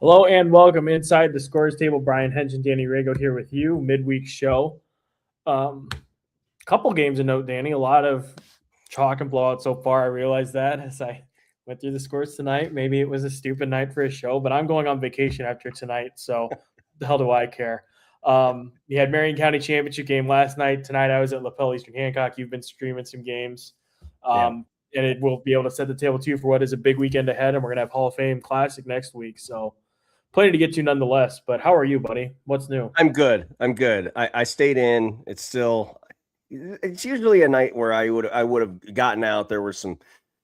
Hello and welcome inside the scores table. Brian Haenchen, Danny Riego here with you. Midweek show. Couple games to note, Danny. A lot of chalk and blowout so far. I realized that as I went through the scores tonight. Maybe it was a stupid night for a show, but I'm going on vacation after tonight, so the hell do I care? You had Marion County Championship game last night. Tonight I was at Lapel Eastern Hancock. You've been streaming some games. And it will be able to set the table too for what is a big weekend ahead. And we're gonna have Hall of Fame Classic next week. So plenty to get to nonetheless. But how are you, buddy? What's new? I'm good. I stayed in. It's usually a night where I would have gotten out. There were some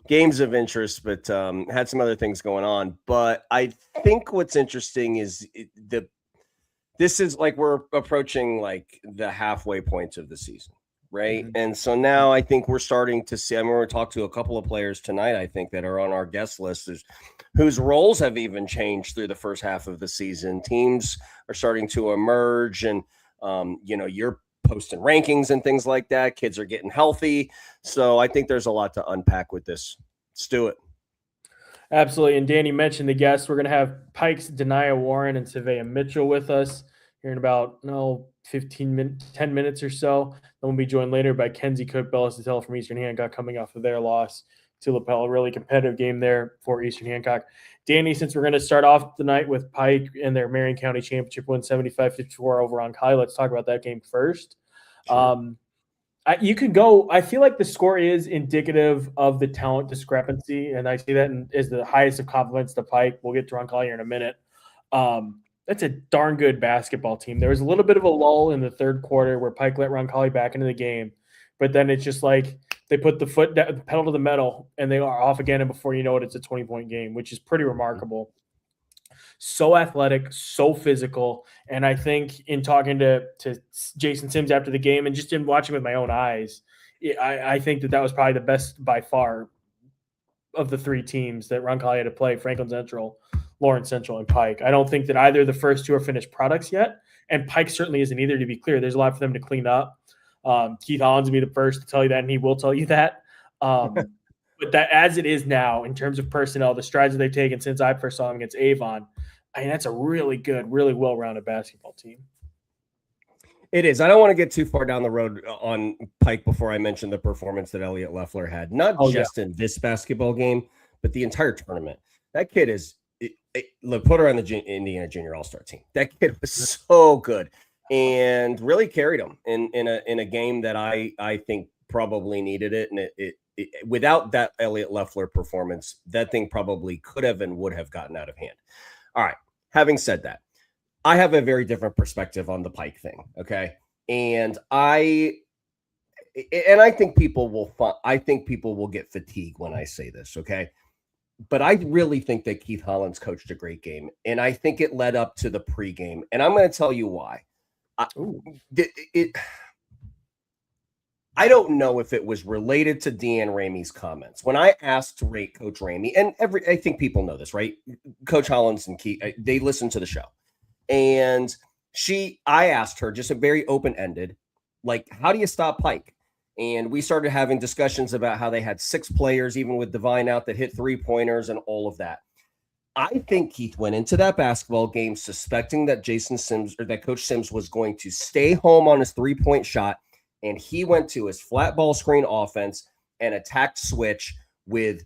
games of interest, but had some other things going on. But I think what's interesting is this is like we're approaching like the halfway point of the season, right? Mm-hmm. And so now I think we're starting to see. I mean, we're going to talk to a couple of players tonight, I think, that are on our guest list whose roles have even changed through the first half of the season. Teams are starting to emerge, and you're posting rankings and things like that. Kids are getting healthy. So I think there's a lot to unpack with this. Let's do it. Absolutely. And Danny mentioned the guests. We're going to have Pike's Denia Warren and Savea Mitchell with us here in about 10 minutes or so. Then we'll be joined later by Kenzie Cook, Bellis Detel from Eastern Hancock, coming off of their loss to Lapel. A really competitive game there for Eastern Hancock. Danny, since we're going to start off the night with Pike and their Marion County Championship win 75-54 over on Kai, let's talk about that game first. Sure. You could go. I feel like the score is indicative of the talent discrepancy, and I see that as the highest of compliments to Pike. We'll get to Roncalli here in a minute. That's a darn good basketball team. There was a little bit of a lull in the third quarter where Pike let Roncalli back into the game, but then it's just like they put the pedal to the metal, and they are off again, and before you know it, it's a 20-point game, which is pretty remarkable. So athletic, so physical. And I think in talking to Jason Sims after the game and just in watching with my own eyes, I think that was probably the best by far of the three teams that Roncalli had to play: Franklin Central, Lawrence Central, and Pike. I don't think that either of the first two are finished products yet. And Pike certainly isn't either, to be clear. There's a lot for them to clean up. Keith Hollins will be the first to tell you that, and he will tell you that. But that, as it is now, in terms of personnel, the strides that they've taken since I first saw them against Avon, I mean, that's a really good, really well-rounded basketball team. It is. I don't want to get too far down the road on Pike before I mention the performance that Elliot Leffler had, not just in this basketball game, but the entire tournament. That kid is look, put her on the Indiana Junior All-Star team. That kid was so good and really carried them in a game that I think probably needed it, and it without that Elliot Leffler performance, that thing probably could have and would have gotten out of hand. All right. Having said that, I have a very different perspective on the Pike thing. Okay. And I think people will get fatigued when I say this. Okay. But I really think that Keith Hollins coached a great game. And I think it led up to the pregame. And I'm going to tell you why. I don't know if it was related to Deanne Ramey's comments. When I asked to rate Coach Ramey, and I think people know this, right? Coach Hollins and Keith, they listen to the show. And I asked her just a very open-ended, like, how do you stop Pike? And we started having discussions about how they had 6 players, even with Divine out, that hit 3-pointers and all of that. I think Keith went into that basketball game suspecting that that Coach Sims was going to stay home on his 3-point shot. And he went to his flat ball screen offense and attacked switch with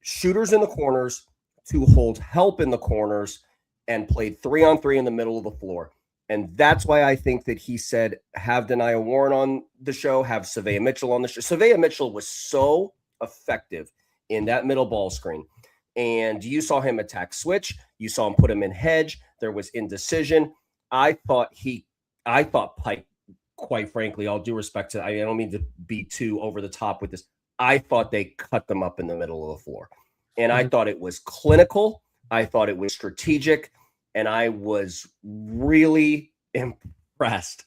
shooters in the corners to hold help in the corners and played 3-on-3 in the middle of the floor. And that's why I think that he said, have Denia Warren on the show, have Savea Mitchell on the show. Savea Mitchell was so effective in that middle ball screen. And you saw him attack switch. You saw him put him in hedge. There was indecision. I thought Pike, quite frankly, all due respect to, I don't mean to be too over the top with this, I thought they cut them up in the middle of the floor. And I thought it was clinical. I thought it was strategic. And I was really impressed.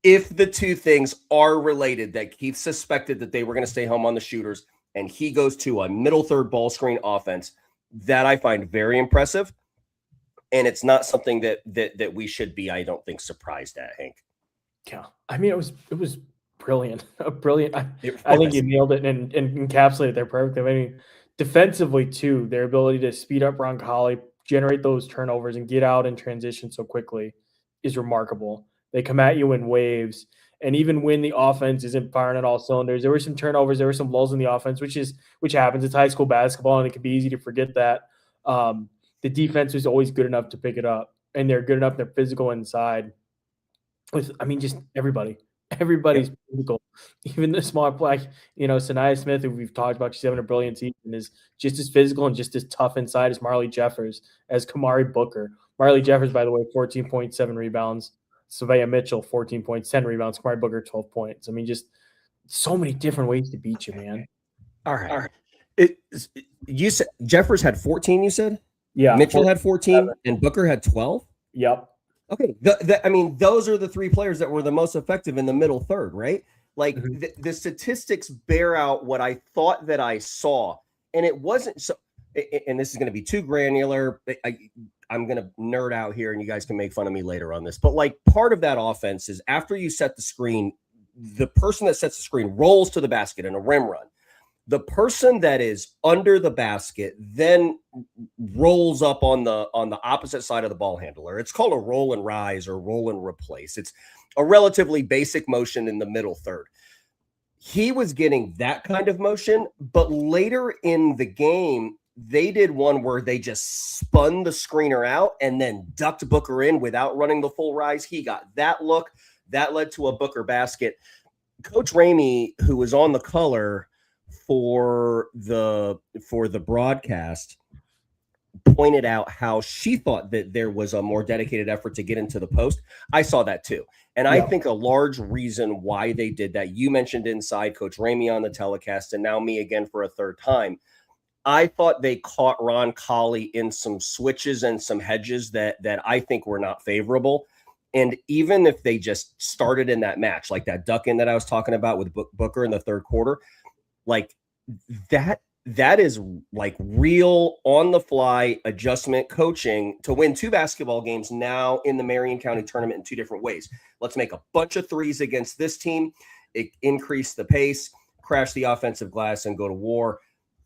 If the two things are related, that Keith suspected that they were going to stay home on the shooters, and he goes to a middle third ball screen offense, that I find very impressive. And it's not something that we should be, I don't think, surprised at, Hank. Yeah, I mean, it was brilliant, brilliant. I think you nailed it and encapsulated there perfectly. I mean, defensively too, their ability to speed up Roncalli, generate those turnovers and get out in transition so quickly is remarkable. They come at you in waves. And even when the offense isn't firing at all cylinders, there were some turnovers, there were some lulls in the offense, which happens. It's high school basketball, and it can be easy to forget that. The defense was always good enough to pick it up, and they're good enough. They're physical inside. Just everybody. Everybody's physical. Even the small like Sanaya Smith, who we've talked about, she's having a brilliant season, is just as physical and just as tough inside as Marley Jeffers, as Kamari Booker. Marley Jeffers, by the way, 14.7 rebounds. Savea Mitchell, 14 points, 10 rebounds. Kamari Booker, 12 points. Just so many different ways to beat you, man. All right. You said Jeffers had 14, you said? Yeah. Mitchell had 14 and Booker had 12? Yep. Okay. Those are the three players that were the most effective in the middle third, right? Like the statistics bear out what I thought that I saw. And it wasn't so, and this is going to be too granular. I'm going to nerd out here and you guys can make fun of me later on this. But like part of that offense is after you set the screen, the person that sets the screen rolls to the basket in a rim run. The person that is under the basket then rolls up on the opposite side of the ball handler. It's called a roll and rise or roll and replace. It's a relatively basic motion in the middle third. He was getting that kind of motion, but later in the game, they did one where they just spun the screener out and then ducked Booker in without running the full rise. He got that look. That led to a Booker basket. Coach Ramey, who was on the color for the broadcast, pointed out how she thought that there was a more dedicated effort to get into the post. I saw that too. And I think a large reason why they did that, you mentioned inside Coach Ramey on the telecast and now me again for a third time. I thought they caught Ron Colley in some switches and some hedges that I think were not favorable. And even if they just started in that match, like that duck in that I was talking about with Booker in the third quarter, like that is like real on the fly adjustment coaching to win 2 basketball games now in the Marion County tournament in 2 different ways. Let's make a bunch of threes against this team, increase the pace, crash the offensive glass and go to war.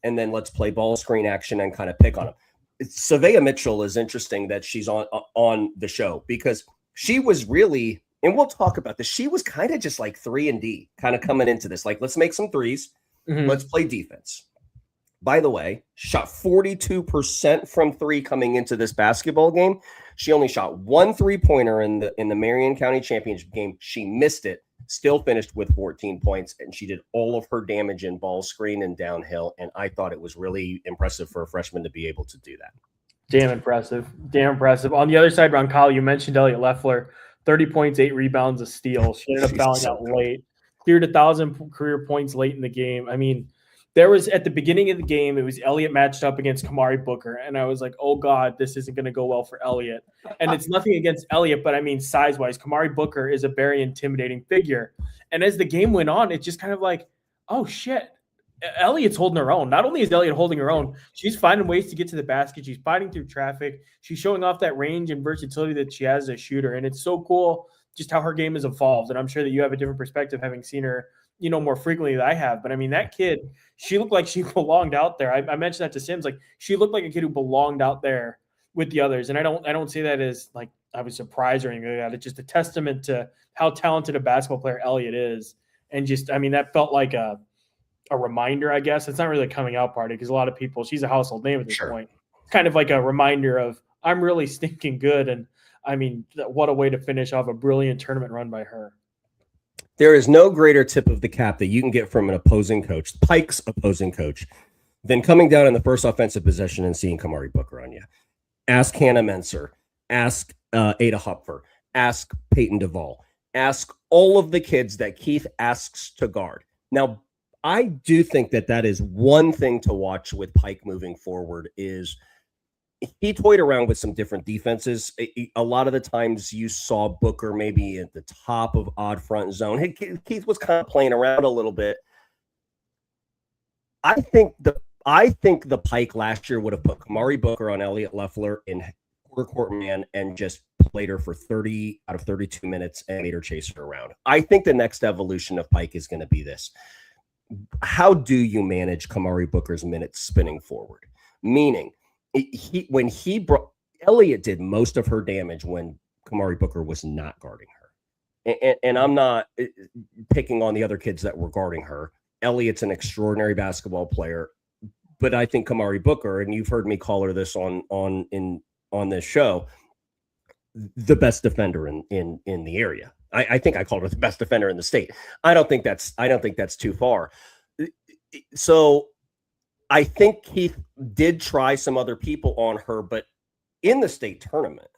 And then let's play ball screen action and kind of pick on them. Savea Mitchell is interesting that she's on the show because she was really, and we'll talk about this, she was kind of just like 3-and-D kind of coming into this. Like, let's make some threes. Let's play defense. By the way, shot 42% from 3 coming into this basketball game. She only shot 1 3-pointer in the Marion County Championship game. She missed it, still finished with 14 points, and she did all of her damage in ball screen and downhill. And I thought it was really impressive for a freshman to be able to do that. Damn impressive. On the other side, Ron Colley, you mentioned Elliot Leffler, 30 points, 8 rebounds, a steal. She ended up fouling out late. Cleared 1,000 career points late in the game. There was at the beginning of the game, it was Elliot matched up against Kamari Booker. And I was like, oh God, this isn't going to go well for Elliot. And it's nothing against Elliot, but size-wise, Kamari Booker is a very intimidating figure. And as the game went on, it's just kind of like, oh shit, Elliot's holding her own. Not only is Elliot holding her own, she's finding ways to get to the basket. She's fighting through traffic. She's showing off that range and versatility that she has as a shooter. And it's so cool just how her game has evolved. And I'm sure that you have a different perspective having seen her, more frequently than I have. But that kid, she looked like she belonged out there. I mentioned that to Sims. Like, she looked like a kid who belonged out there with the others. And I don't say that as like I was surprised or anything like that. It's just a testament to how talented a basketball player Elliot is. And just, that felt like a reminder, I guess. It's not really a coming out party because a lot of people, she's a household name at this point. It's kind of like a reminder of I'm really stinking good. And what a way to finish off a brilliant tournament run by her. There is no greater tip of the cap that you can get from an opposing coach, Pike's opposing coach, than coming down in the first offensive possession and seeing Kamari Booker on you. Ask Hannah Menser, ask Ada Hupfer, ask Peyton Duvall, ask all of the kids that Keith asks to guard. Now, I do think that is one thing to watch with Pike moving forward is he toyed around with some different defenses. A lot of the times you saw Booker maybe at the top of odd front zone. Keith was kind of playing around a little bit. I think the Pike last year would have put Kamari Booker on Elliot Leffler in quarter court man and just played her for 30 out of 32 minutes and made her chase her around. I think the next evolution of Pike is going to be this. How do you manage Kamari Booker's minutes spinning forward? Meaning, when he brought Elliott did most of her damage when Kamari Booker was not guarding her. And I'm not picking on the other kids that were guarding her. Elliott's an extraordinary basketball player, but I think Kamari Booker, and you've heard me call her this on this show, the best defender in the area. I think I called her the best defender in the state. I don't think that's too far. So I think Keith did try some other people on her, but in the state tournament,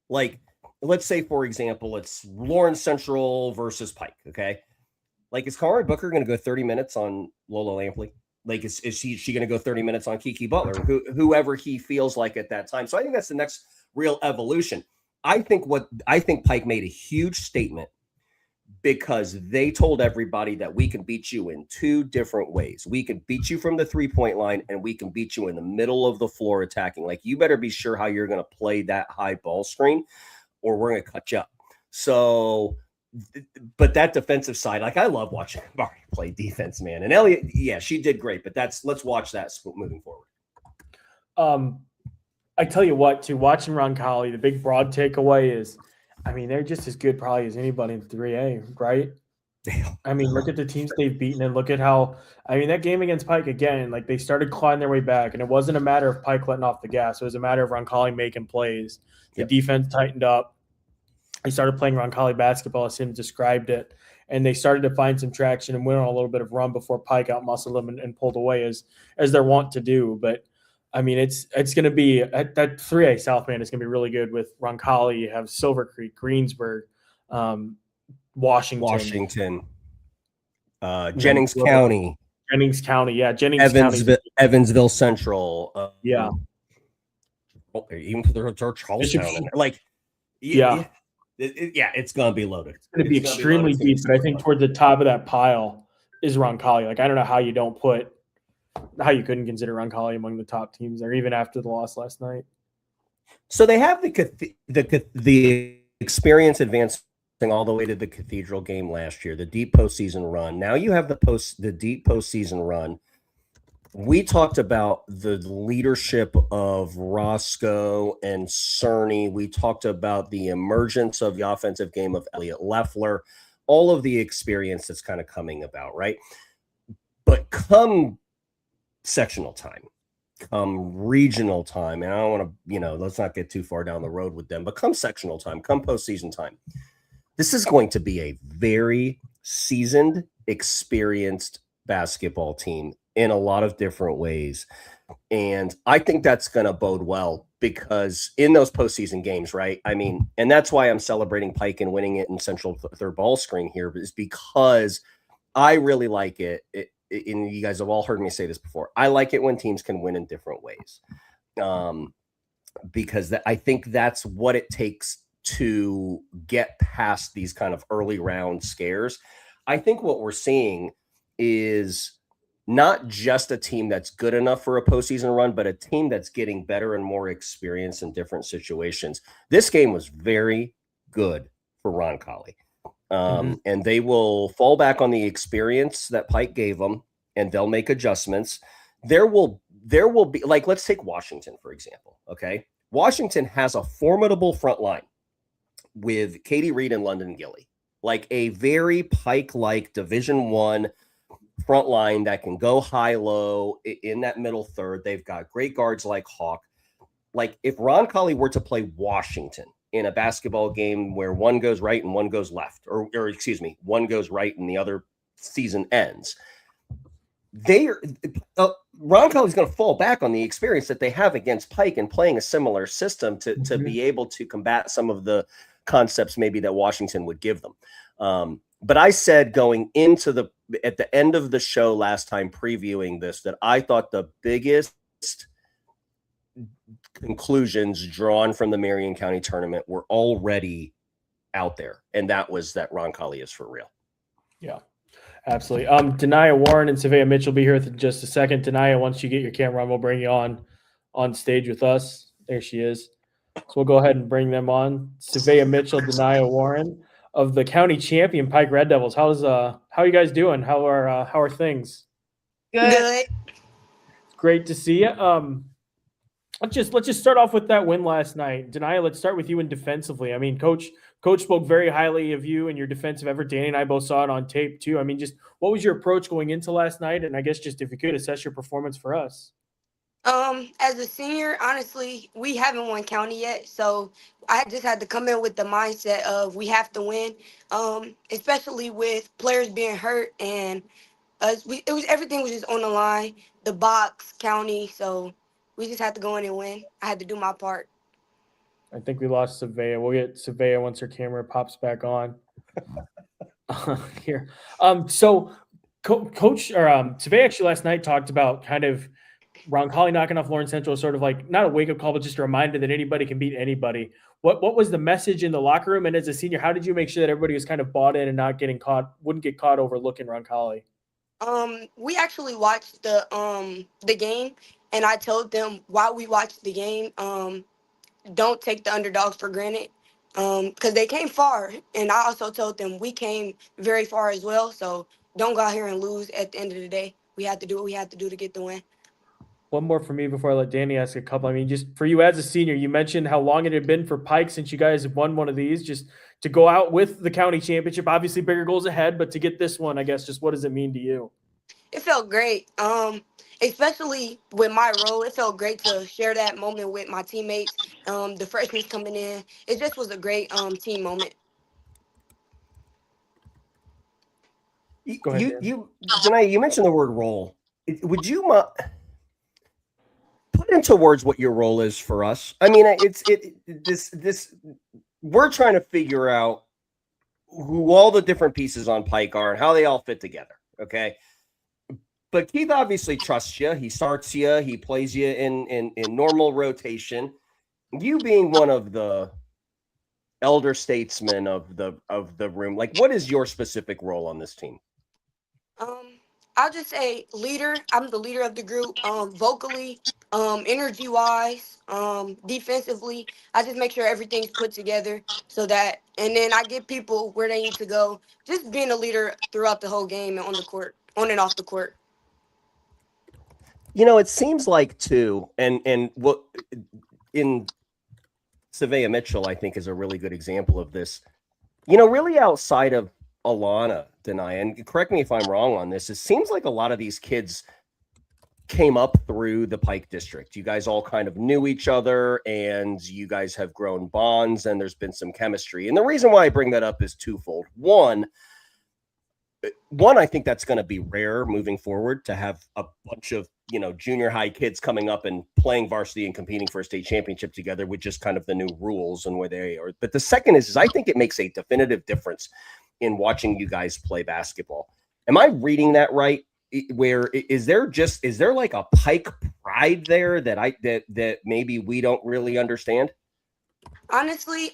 like let's say, for example, it's Lawrence Central versus Pike. Okay. Like, is Kamari Booker going to go 30 minutes on Lola Lampley? Like, is she going to go 30 minutes on Kiki Butler, whoever he feels like at that time? So I think that's the next real evolution. I think Pike made a huge statement because they told everybody that we can beat you in two different ways. We can beat you from the 3-point line, and we can beat you in the middle of the floor attacking. Like, you better be sure how you're going to play that high ball screen, or we're going to cut you up. So, but that defensive side, like, I love watching Kamari play defense, man. And Elliott, yeah, she did great, but let's watch that moving forward. I tell you what, too, watching Roncalli, the big broad takeaway is, I mean, they're just as good probably as anybody in 3A, right? I mean, look at the teams they've beaten and look at how, I mean, that game against Pike again, like they started clawing their way back, and it wasn't a matter of Pike letting off the gas. It was a matter of Roncalli making plays. The defense tightened up. They started playing Roncalli basketball, as Sim described it, and they started to find some traction and went on a little bit of run before Pike outmuscled them and pulled away as they're wont to do. But I mean, it's going to be that 3A South, man, is going to be really good with Roncalli. You have Silver Creek, Greensburg, Washington, Jennings County, yeah, Jennings County, Evansville Central, yeah, even for the Charlestown, like, it's going to be loaded. It's going to be extremely deep, but I think toward the top of that pile is Roncalli. Like, I don't know how you couldn't consider Roncalli among the top teams there, even after the loss last night. So they have the experience advancing all the way to the Cathedral game last year, the deep postseason run. Now you have the deep postseason run. We talked about the leadership of Roscoe and Cerny. We talked about the emergence of the offensive game of Elliott Leffler, all of the experience that's kind of coming about, right? But come sectional time, come regional time, and I don't want to, let's not get too far down the road with them, but come sectional time, come postseason time, this is going to be a very seasoned, experienced basketball team in a lot of different ways. And I think that's going to bode well because in those postseason games, right? I mean, and that's why I'm celebrating Pike and winning it in Central third ball screen here, is because I really like it. And you guys have all heard me say this before. I like it when teams can win in different ways, because I think that's what it takes to get past these kind of early round scares. I think what we're seeing is not just a team that's good enough for a postseason run, but a team that's getting better and more experience in different situations. This game was very good for Roncalli. And they will fall back on the experience that Pike gave them, and they'll make adjustments. There will be, like, let's take Washington, for example. Okay. Washington has a formidable front line with Katie Reed and London Gilly, like a very Pike-like Division I front line that can go high-low in that middle third. They've got great guards like Hawk. Like, if Roncalli were to play Washington in a basketball game where one goes right and one goes left, or excuse me, one goes right and the other season ends, Roncalli's going to fall back on the experience that they have against Pike and playing a similar system to be able to combat some of the concepts maybe that Washington would give them. But I said going into at the end of the show last time previewing this, that I thought the biggest conclusions drawn from the Marion County tournament were already out there. And that was that Roncalli is for real. Yeah, absolutely. Denia Warren and Savea Mitchell will be here in just a second. Denia, once you get your camera on, we'll bring you on stage with us. There she is. So we'll go ahead and bring them on. Savea Mitchell, Denia Warren of the county champion Pike Red Devils. How are you guys doing? How are things? Good. Great to see you. Let's just start off with that win last night. Denia, let's start with you in defensively. I mean, coach spoke very highly of you and your defensive effort. Danny and I both saw it on tape too. I mean, just what was your approach going into last night? And I guess just if you could assess your performance for us. As a senior, honestly, we haven't won county yet, so I just had to come in with the mindset of we have to win. Especially with players being hurt and us, it was everything was just on the line, the box, county, so we just had to go in and win. I had to do my part. I think we lost Savea. We'll get Savea once her camera pops back on. Here. So Coach or Savea actually last night talked about kind of Roncalli knocking off Lawrence Central, sort of like not a wake up call, but just a reminder that anybody can beat anybody. What was the message in the locker room? And as a senior, how did you make sure that everybody was kind of bought in and not getting caught, wouldn't get caught overlooking Roncalli? We actually watched the game, and I told them while we watched the game, don't take the underdogs for granted, because they came far, and I also told them we came very far as well. So don't go out here and lose. At the end of the day, we had to do what we had to do to get the win. One more for me before I let Danny ask a couple. I mean, just for you as a senior, you mentioned how long it had been for Pike since you guys won one of these, just to go out with the county championship. Obviously, bigger goals ahead, but to get this one, I guess, just what does it mean to you? It felt great. Especially with my role, it felt great to share that moment with my teammates. The freshmen coming in, it just was a great team moment. Go ahead, Dan. Denia, you mentioned the word role. Would you put into words what your role is for us? I mean, this we're trying to figure out who all the different pieces on Pike are and how they all fit together. Okay. But Keith obviously trusts you. He starts you. He plays you in normal rotation. You being one of the elder statesmen of the room, like what is your specific role on this team? I'll just say leader. I'm the leader of the group. Vocally, energy wise, defensively. I just make sure everything's put together so that, and then I get people where they need to go. Just being a leader throughout the whole game and on the court, on and off the court. You know, it seems like too, and what in Savea Mitchell, I think, is a really good example of this. You know, really outside of Alana, Denia, and correct me if I'm wrong on this, it seems like a lot of these kids came up through the Pike district. You guys all kind of knew each other and you guys have grown bonds and there's been some chemistry. And the reason why I bring that up is twofold. One, I think that's going to be rare moving forward to have a bunch of, junior high kids coming up and playing varsity and competing for a state championship together with just kind of the new rules and where they are. But the second is I think it makes a definitive difference in watching you guys play basketball. Am I reading that right? Where is there like a Pike pride there that maybe we don't really understand? Honestly,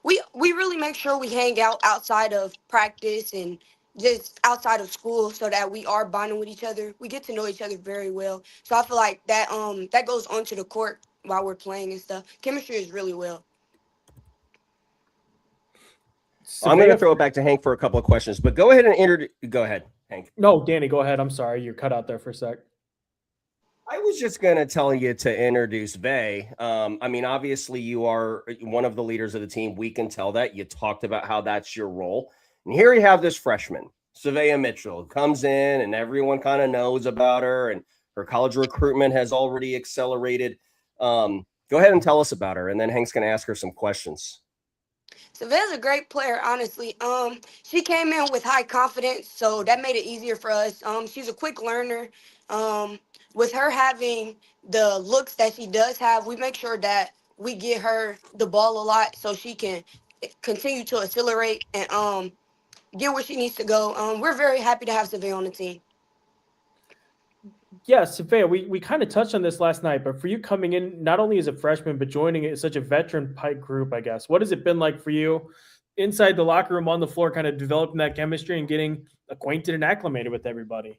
we really make sure we hang out outside of practice and just outside of school so that we are bonding with each other. We get to know each other very well. So I feel like that goes onto the court while we're playing and stuff. Chemistry is really well. I'm going to throw it back to Hank for a couple of questions, but go ahead and go ahead, Hank. No, Danny, go ahead. I'm sorry. You're cut out there for a sec. I was just going to tell you to introduce Vay. I mean, obviously, you are one of the leaders of the team. We can tell that. You talked about how that's your role. And here you have this freshman, Savea Mitchell, who comes in and everyone kind of knows about her, and her college recruitment has already accelerated. Go ahead and tell us about her, and then Hank's going to ask her some questions. Savea's a great player, honestly. She came in with high confidence, so that made it easier for us. She's a quick learner. With her having the looks that she does have, we make sure that we get her the ball a lot so she can continue to accelerate and get where she needs to go. We're very happy to have Savea on the team. Yeah, Savea, we kind of touched on this last night, but for you coming in, not only as a freshman, but joining such a veteran Pike group, I guess, what has it been like for you inside the locker room, on the floor, kind of developing that chemistry and getting acquainted and acclimated with everybody?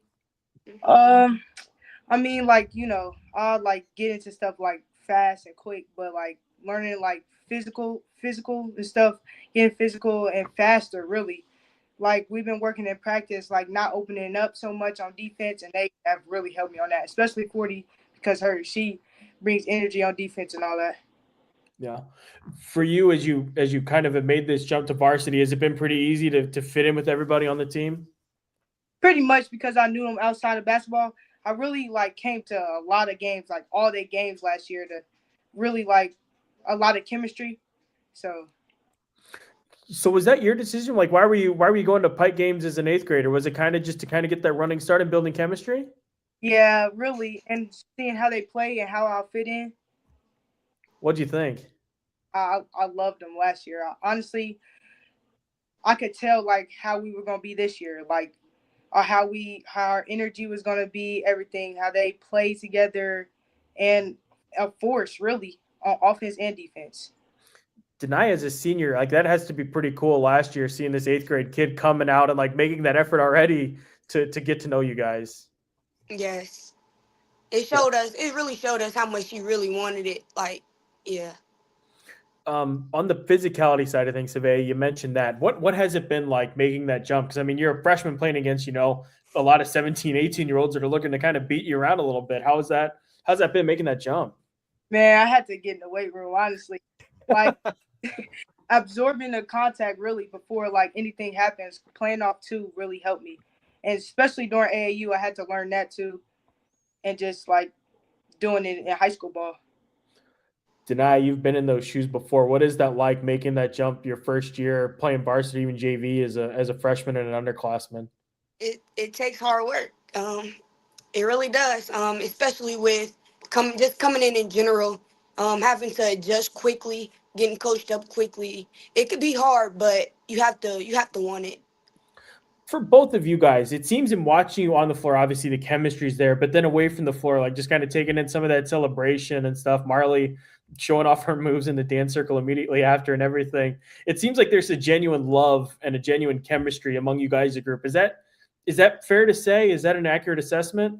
I mean, like, I'll like get into stuff like fast and quick, but like learning like physical and stuff, getting physical and faster, really. Like we've been working in practice, like not opening up so much on defense, and they have really helped me on that, especially 40 because she brings energy on defense and all that. Yeah. For you, as you kind of have made this jump to varsity, has it been pretty easy to fit in with everybody on the team? Pretty much because I knew them outside of basketball. I really came to a lot of games, like all their games last year, to really a lot of chemistry. So was that your decision? Like, why were you going to Pike games as an eighth grader? Was it kind of just to kind of get that running start and building chemistry? yeah, really, and seeing how they play and how I'll fit in. What'd you think? I loved them last year. Honestly, I could tell how we were gonna be this year, or how our energy was gonna be, everything, how they play together, and a force really on offense and defense. Denai as a senior, that has to be pretty cool last year, seeing this eighth grade kid coming out and making that effort already to get to know you guys. Yes. It really showed us how much she really wanted it. Yeah. On the physicality side of things, Savea, you mentioned that. What has it been like making that jump? Because, you're a freshman playing against, a lot of 17, 18-year-olds that are looking to kind of beat you around a little bit. How's that been making that jump? Man, I had to get in the weight room, honestly. Absorbing the contact really before anything happens, playing off two really helped me. And especially during AAU, I had to learn that too. And just doing it in high school ball. Denai, you've been in those shoes before. What is that like, making that jump your first year, playing varsity, even JV as a freshman and an underclassman? It takes hard work. It really does. Especially with coming in general, having to adjust quickly, getting coached up quickly. It could be hard, but you have to want it. For both of you guys, it seems in watching you on the floor, obviously the chemistry's there, but then away from the floor, just kind of taking in some of that celebration and stuff. Marley showing off her moves in the dance circle immediately after and everything. It seems like there's a genuine love and a genuine chemistry among you guys as a group. Is that fair to say? Is that an accurate assessment?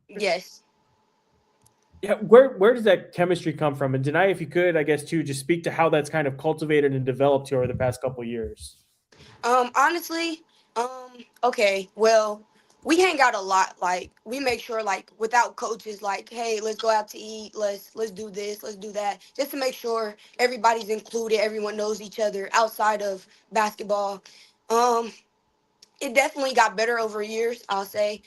Yes. Yeah. Where does that chemistry come from? And Denai, if you could, I guess too, just speak to how that's kind of cultivated and developed over the past couple of years. Honestly, okay, well, we hang out a lot. We make sure, without coaches, hey, let's go out to eat. Let's do this. Let's do that. Just to make sure everybody's included. Everyone knows each other outside of basketball. It definitely got better over years, I'll say.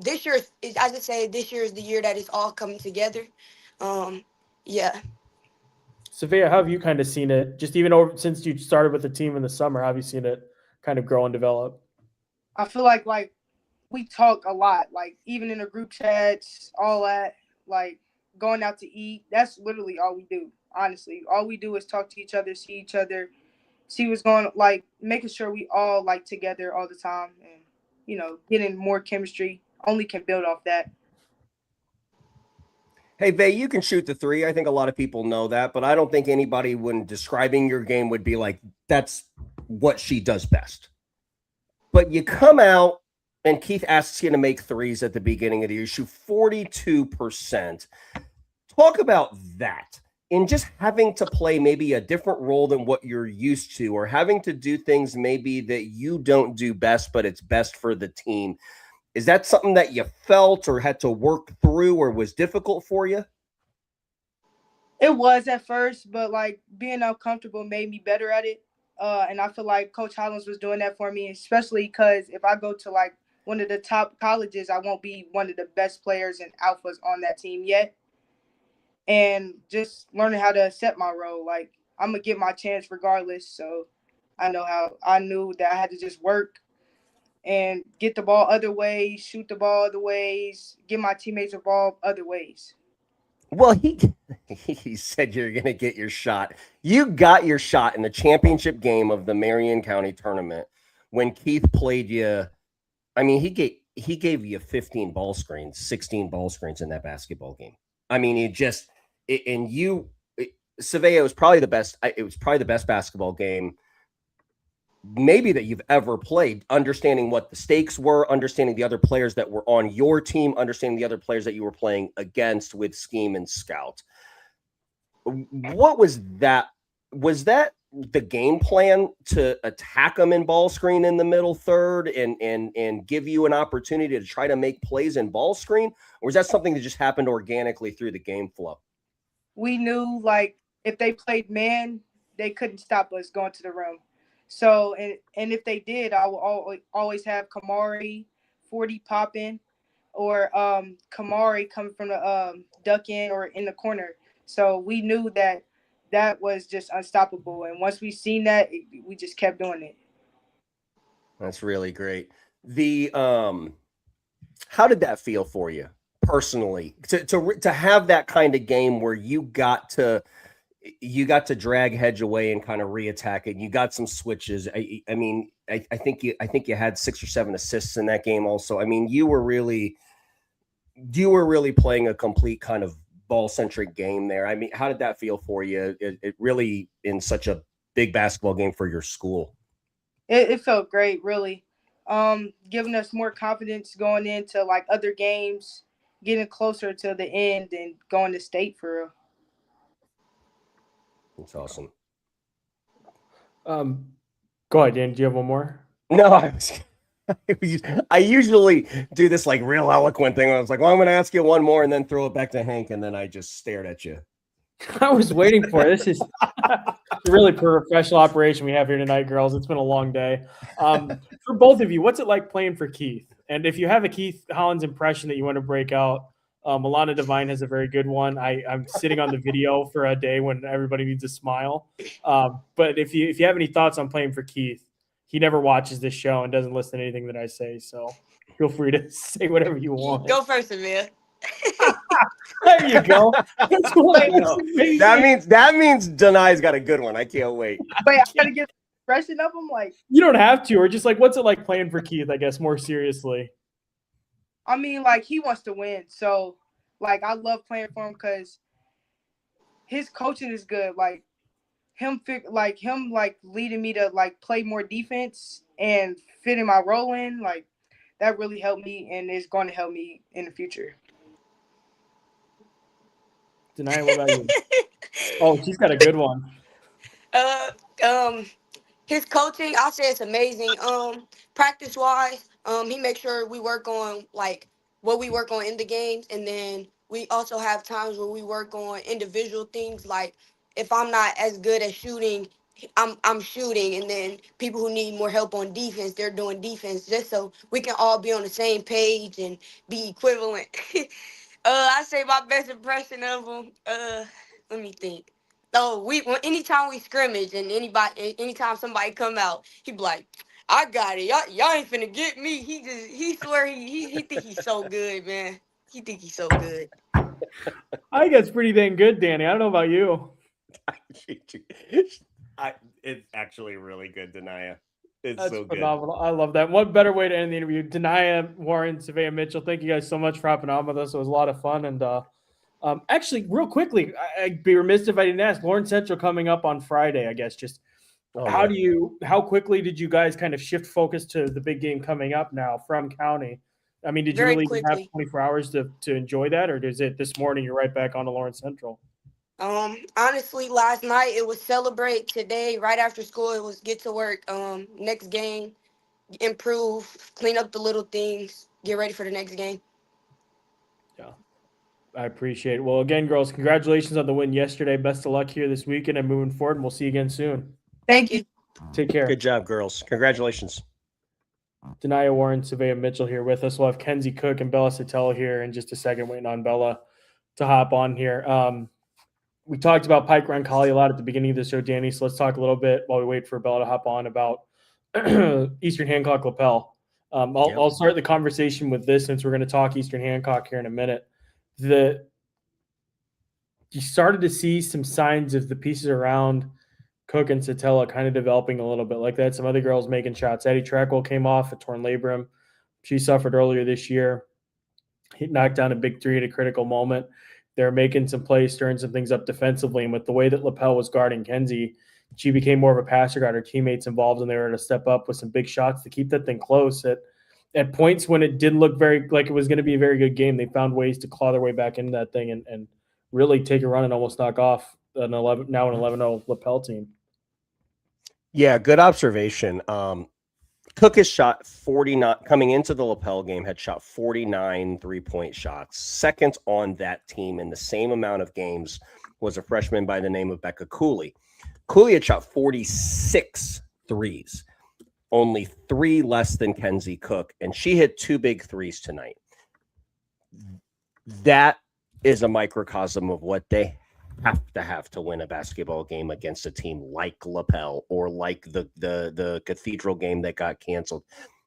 This year, this year is the year that it's all coming together. Yeah. Savea, how have you kind of seen it? Just even over since you started with the team in the summer, how have you seen it kind of grow and develop? I feel like we talk a lot, even in the group chats, all that, going out to eat. That's literally all we do. Honestly, all we do is talk to each other, see what's going on, making sure we all together all the time, and getting more chemistry. Only can build off that. Hey, Vay, you can shoot the three. I think a lot of people know that, but I don't think anybody, when describing your game, would be like, that's what she does best. But you come out, and Keith asks you to make threes at the beginning of the year. You shoot 42%. Talk about that. In just having to play maybe a different role than what you're used to, or having to do things maybe that you don't do best, but it's best for the team. Is that something that you felt or had to work through or was difficult for you? It was at first, but being uncomfortable made me better at it. And I feel like Coach Hollins was doing that for me, especially because if I go to one of the top colleges, I won't be one of the best players and alphas on that team yet. And just learning how to accept my role. I'm going to get my chance regardless. So I knew that I had to just work and get the ball other ways, shoot the ball other ways, get my teammates involved other ways. Well, he said you're going to get your shot. You got your shot in the championship game of the Marion County tournament when Keith played you. I mean, he gave you 15 ball screens, 16 ball screens in that basketball game. I mean, Savea was probably the best. It was probably the best basketball game maybe that you've ever played, understanding what the stakes were, understanding the other players that were on your team, understanding the other players that you were playing against with scheme and scout. What was that was that the game plan to attack them in ball screen in the middle third and give you an opportunity to try to make plays in ball screen? Or was that something that just happened organically through the game flow? We knew like if they played man, they couldn't stop us going to the rim. So and if they did, I will always have Kamari 40 popping or Kamari coming from the duck in or in the corner. So we knew that was just unstoppable. And once we seen that, we just kept doing it. That's really great. The how did that feel for you personally to have that kind of game where you got to drag Hedge away and kind of reattack it? You got some switches. I mean, I think you had 6 or 7 assists in that game also. I mean, you were really playing a complete kind of ball-centric game there. I mean, how did that feel for you? It really in such a big basketball game for your school. It felt great, really. Giving us more confidence going into like other games, getting closer to the end and going to state for real. That's awesome. Go ahead, Dan. Do you have one more? No, I usually do this like real eloquent thing. I was like, well, I'm going to ask you one more and then throw it back to Hank. And then I just stared at you. I was waiting for it. This is a really professional operation we have here tonight, girls. It's been a long day. For both of you, what's it like playing for Keith? And if you have a Keith Hollins impression that you want to break out, Milana Devine has a very good one. I'm sitting on the video for a day when everybody needs a smile. But if you have any thoughts on playing for Keith, he never watches this show and doesn't listen to anything that I say. So feel free to say whatever you want. Go first, Amir. There you go. That means Denai's got a good one. I can't wait. Wait, I gotta get the impression of him. Like, you don't have to, or just like, what's it like playing for Keith? I guess more seriously. I mean, like he wants to win, so like I love playing for him because his coaching is good. Like him leading me to like play more defense and fitting my role in. Like that really helped me, and is going to help me in the future. Denai, what about you? Oh, she's got a good one. His coaching, I'll say it's amazing. Practice wise, he makes sure we work on like what we work on in the games, and then we also have times where we work on individual things. Like if I'm not as good at shooting, I'm shooting, and then people who need more help on defense, they're doing defense, just so we can all be on the same page and be equivalent. I say my best impression of him. Let me think. So anytime we scrimmage and anytime somebody come out, he be like, "I got it. Y'all ain't finna get me." He swear he think he's so good, man. He think he's so good. I think it's pretty dang good, Danny. I don't know about you. It's actually really good, Denaya. It's That's so phenomenal. I love that. What better way to end the interview? Denaya, Warren, Savea Mitchell, thank you guys so much for hopping on with us. It was a lot of fun. And actually, real quickly, I'd be remiss if I didn't ask. Lawrence Central coming up on Friday, I guess. Just how quickly did you guys kind of shift focus to the big game coming up now from County? I mean, did you really have 24 hours to enjoy that, or is it this morning you're right back on to Lawrence Central? Honestly, last night it was celebrate. Today, right after school, it was get to work. Next game, improve, clean up the little things, get ready for the next game. Yeah, I appreciate it. Well, again, girls, congratulations on the win yesterday. Best of luck here this weekend and moving forward, and we'll see you again soon. Thank you. Take care. Good job, girls. Congratulations. Denaya Warren, Savea Mitchell here with us. We'll have Kenzie Cook and Bella Sotelo here in just a second, waiting on Bella to hop on here. We talked about Pike Roncalli a lot at the beginning of the show, Danny. So let's talk a little bit while we wait for Bella to hop on about Eastern Hancock Lapel. I'll start the conversation with this since we're going to talk Eastern Hancock here in a minute. You started to see some signs of the pieces around Cook and Sotelo kind of developing a little bit like that. Some other girls making shots. Eddie Trackwell came off a torn labrum. She suffered earlier this year. He knocked down a big three at a critical moment. They're making some plays, stirring some things up defensively. And with the way that Lapel was guarding Kenzie, she became more of a passer, got her teammates involved, and they were able to step up with some big shots to keep that thing close. At points when it didn't look very like it was going to be a very good game, they found ways to claw their way back into that thing and really take a run and almost knock off an 11-0 lapel team. Yeah, good observation. Cook has shot 49 coming into the lapel game, had shot 49 3-point shots. Second on that team in the same amount of games was a freshman by the name of Becca Cooley. Cooley had shot 46 threes, only 3 less than Kenzie Cook, and she hit 2 big threes tonight. That is a microcosm of what they have to win a basketball game against a team like Lapel or like the Cathedral game that got canceled.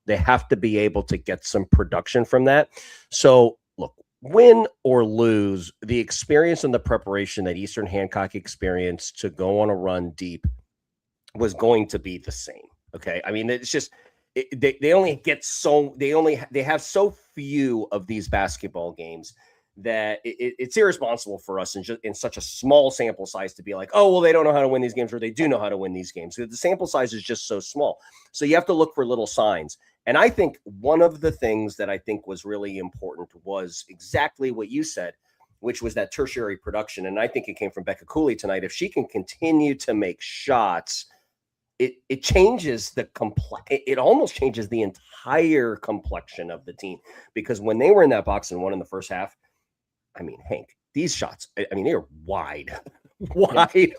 They have to be able to get some production from that. So look, win or lose, the experience and the preparation that Eastern Hancock experienced to go on a run deep was going to be the same. Okay. I mean, it's just, they have so few of these basketball games that it's irresponsible for us in such a small sample size to be like, oh, well, they don't know how to win these games, or they do know how to win these games. The sample size is just so small. So you have to look for little signs. And I think one of the things that I think was really important was exactly what you said, which was that tertiary production. And I think it came from Becca Cooley tonight. If she can continue to make shots, it changes it almost changes the entire complexion of the team, because when they were in that box and won in the first half, I mean, Hank, these shots, I mean, they are wide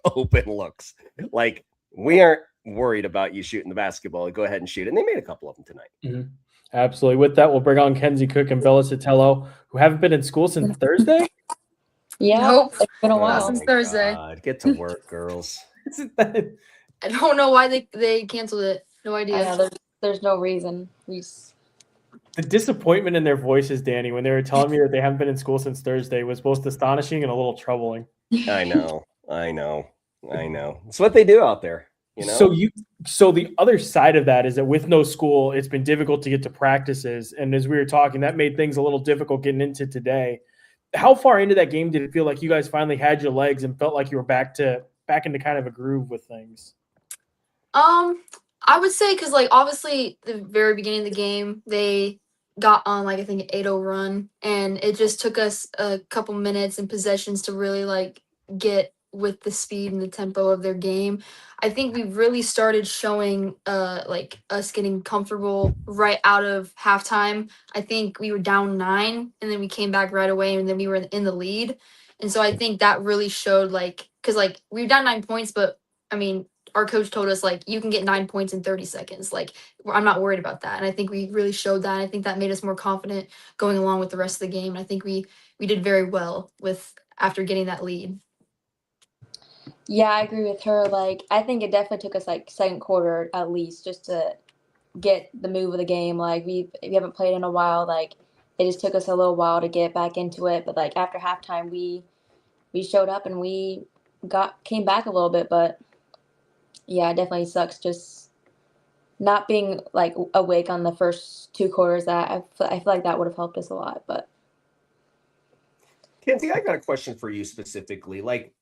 open looks. Like, we aren't worried about you shooting the basketball. Go ahead and shoot. And they made a couple of them tonight. Mm-hmm. Absolutely. With that, we'll bring on Kenzie Cook and Bella Sotelo, who haven't been in school since Thursday. Yeah, Nope. It's been a while. Since Thursday. God. Get to work, girls. I don't know why they canceled it. No idea. I know, there's no reason. The disappointment in their voices, Danny, when they were telling me that they haven't been in school since Thursday, was both astonishing and a little troubling. I know. It's what they do out there. You know? So the other side of that is that with no school, it's been difficult to get to practices. And as we were talking, that made things a little difficult getting into today. How far into that game did it feel like you guys finally had your legs and felt like you were back into kind of a groove with things? I would say because, like, obviously the very beginning of the game, they got on, like, I think an 8-0 run, and it just took us a couple minutes and possessions to really, like, get with the speed and the tempo of their game. I think we really started showing like us getting comfortable right out of halftime. I think we were down 9 and then we came back right away, and then we were in the lead. And so I think that really showed, like, because, like, we were down 9 points, but I mean, our coach told us, like, you can get 9 points in 30 seconds. Like, I'm not worried about that. And I think we really showed that. And I think that made us more confident going along with the rest of the game. And I think we did very well after getting that lead. Yeah, I agree with her. Like, I think it definitely took us, like, second quarter at least just to get the move of the game. Like, we haven't played in a while. Like, it just took us a little while to get back into it. But, like, after halftime, we showed up and we came back a little bit. But yeah, it definitely sucks just not being, like, awake on the first 2 quarters. That I feel like that would have helped us a lot. But Kenzie, I got a question for you specifically. Like,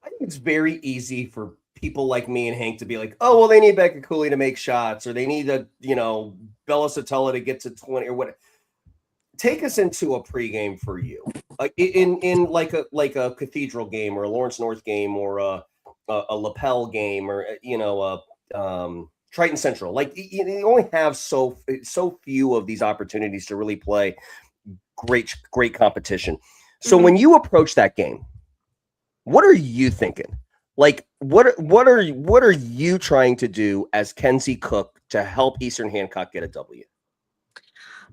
I think it's very easy for people like me and Hank to be like, oh, well, they need Becca Cooley to make shots, or they need Bella Sotelo to get to 20 or what. Take us into a pregame for you, like in like a Cathedral game or a Lawrence North game or a Lapel game or Triton Central. Like, you only have so few of these opportunities to really play great competition. So when you approach that game, what are you thinking? Like, what are you trying to do as Kenzie Cook to help Eastern Hancock get a W?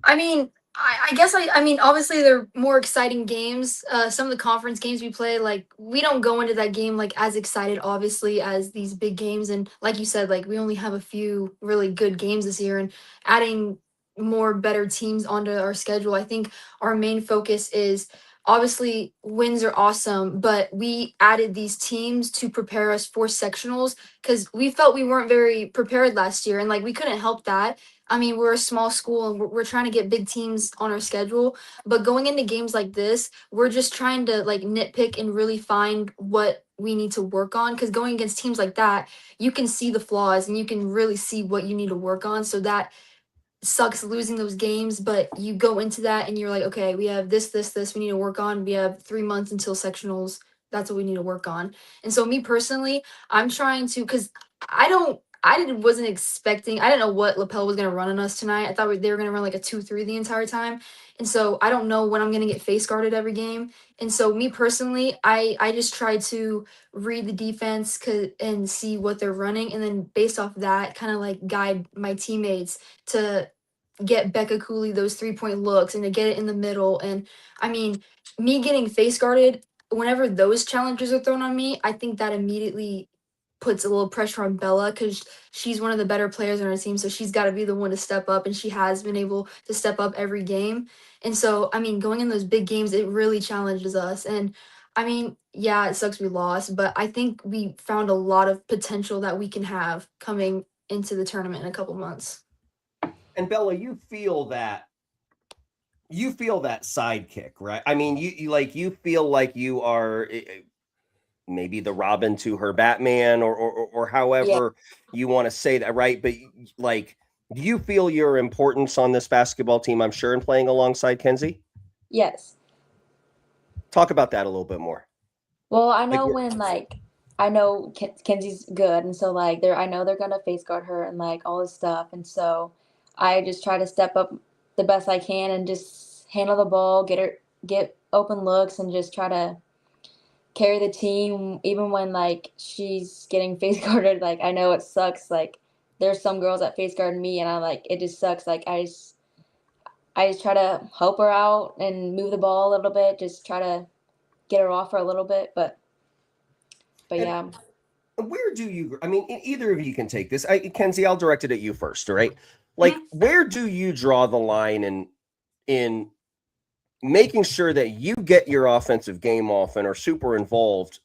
I mean, I guess I mean, obviously they're more exciting games. Some of the conference games we play, like, we don't go into that game, like, as excited, obviously, as these big games. And like you said, like, we only have a few really good games this year, and adding more better teams onto our schedule. I think our main focus is, obviously, wins are awesome, but we added these teams to prepare us for sectionals because we felt we weren't very prepared last year, and, like, we couldn't help that. I mean, we're a small school and we're trying to get big teams on our schedule, but going into games like this, we're just trying to, like, nitpick and really find what we need to work on, because going against teams like that, you can see the flaws and you can really see what you need to work on. So that sucks losing those games, but you go into that and you're like, okay, we have this we need to work on. We have 3 months until sectionals. that's what we need to work on. And so me personally, I'm trying to, because wasn't expecting, I didn't know what lapel was going to run on us tonight. I thought they were going to run like a 2-3 the entire time. And so I don't know when I'm going to get face guarded every game. And so me personally, I just try to read the defense and see what they're running. And then based off that, kind of like guide my teammates to get Becca Cooley those 3-point looks and to get it in the middle. And I mean, me getting face guarded, whenever those challenges are thrown on me, I think that immediately puts a little pressure on Bella because she's one of the better players on our team. So she's got to be the one to step up, and she has been able to step up every game. And so, I mean, going in those big games, it really challenges us. And I mean, yeah, it sucks we lost, but I think we found a lot of potential that we can have coming into the tournament in a couple months. And Bella, you feel that sidekick, right? I mean, you feel like you are maybe the Robin to her Batman, or however you want to say that, right? But like, do you feel your importance on this basketball team? I'm sure in playing alongside Kenzie. Yes. Talk about that a little bit more. Well, I know I know Kenzie's good, and so like I know they're gonna face guard her and like all this stuff, and so I just try to step up the best I can and just handle the ball, get open looks, and just try to carry the team even when like she's getting face guarded. Like I know it sucks. Like there's some girls that face guard me, and I like it just sucks. Like I just try to help her out and move the ball a little bit, just try to get her off for a little bit, but yeah. Where do you, I mean, either of you can take this. Kenzie, I'll direct it at you first, all right? Like, where do you draw the line in making sure that you get your offensive game off and are super involved,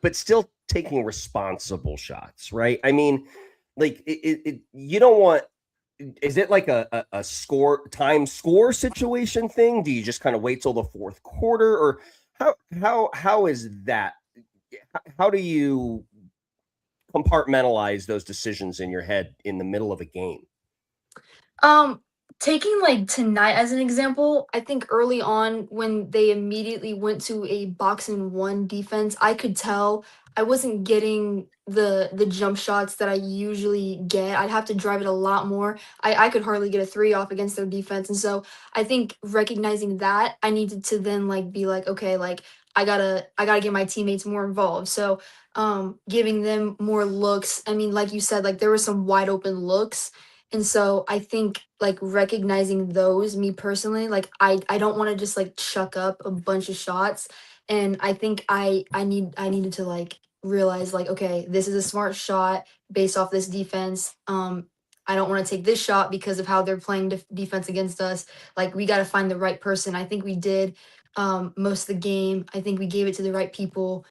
but still taking responsible shots, right? I mean, like, you don't want, is it like a score situation thing? Do you just kind of wait till the fourth quarter, or how is that? How do you compartmentalize those decisions in your head in the middle of a game? Taking like tonight as an example, I think early on when they immediately went to a box and one defense, I could tell I wasn't getting the jump shots that I usually get. I'd have to drive it a lot more. I could hardly get a 3 off against their defense. And so I think recognizing that, I needed to then like be like, okay, like I gotta get my teammates more involved. So giving them more looks. I mean, like you said, like there were some wide open looks. And so I think like recognizing those, me personally, like I don't want to just like chuck up a bunch of shots. And I think I needed to like realize like, okay, this is a smart shot based off this defense. I don't want to take this shot because of how they're playing defense against us. Like we got to find the right person. I think we did most of the game. I think we gave it to the right people.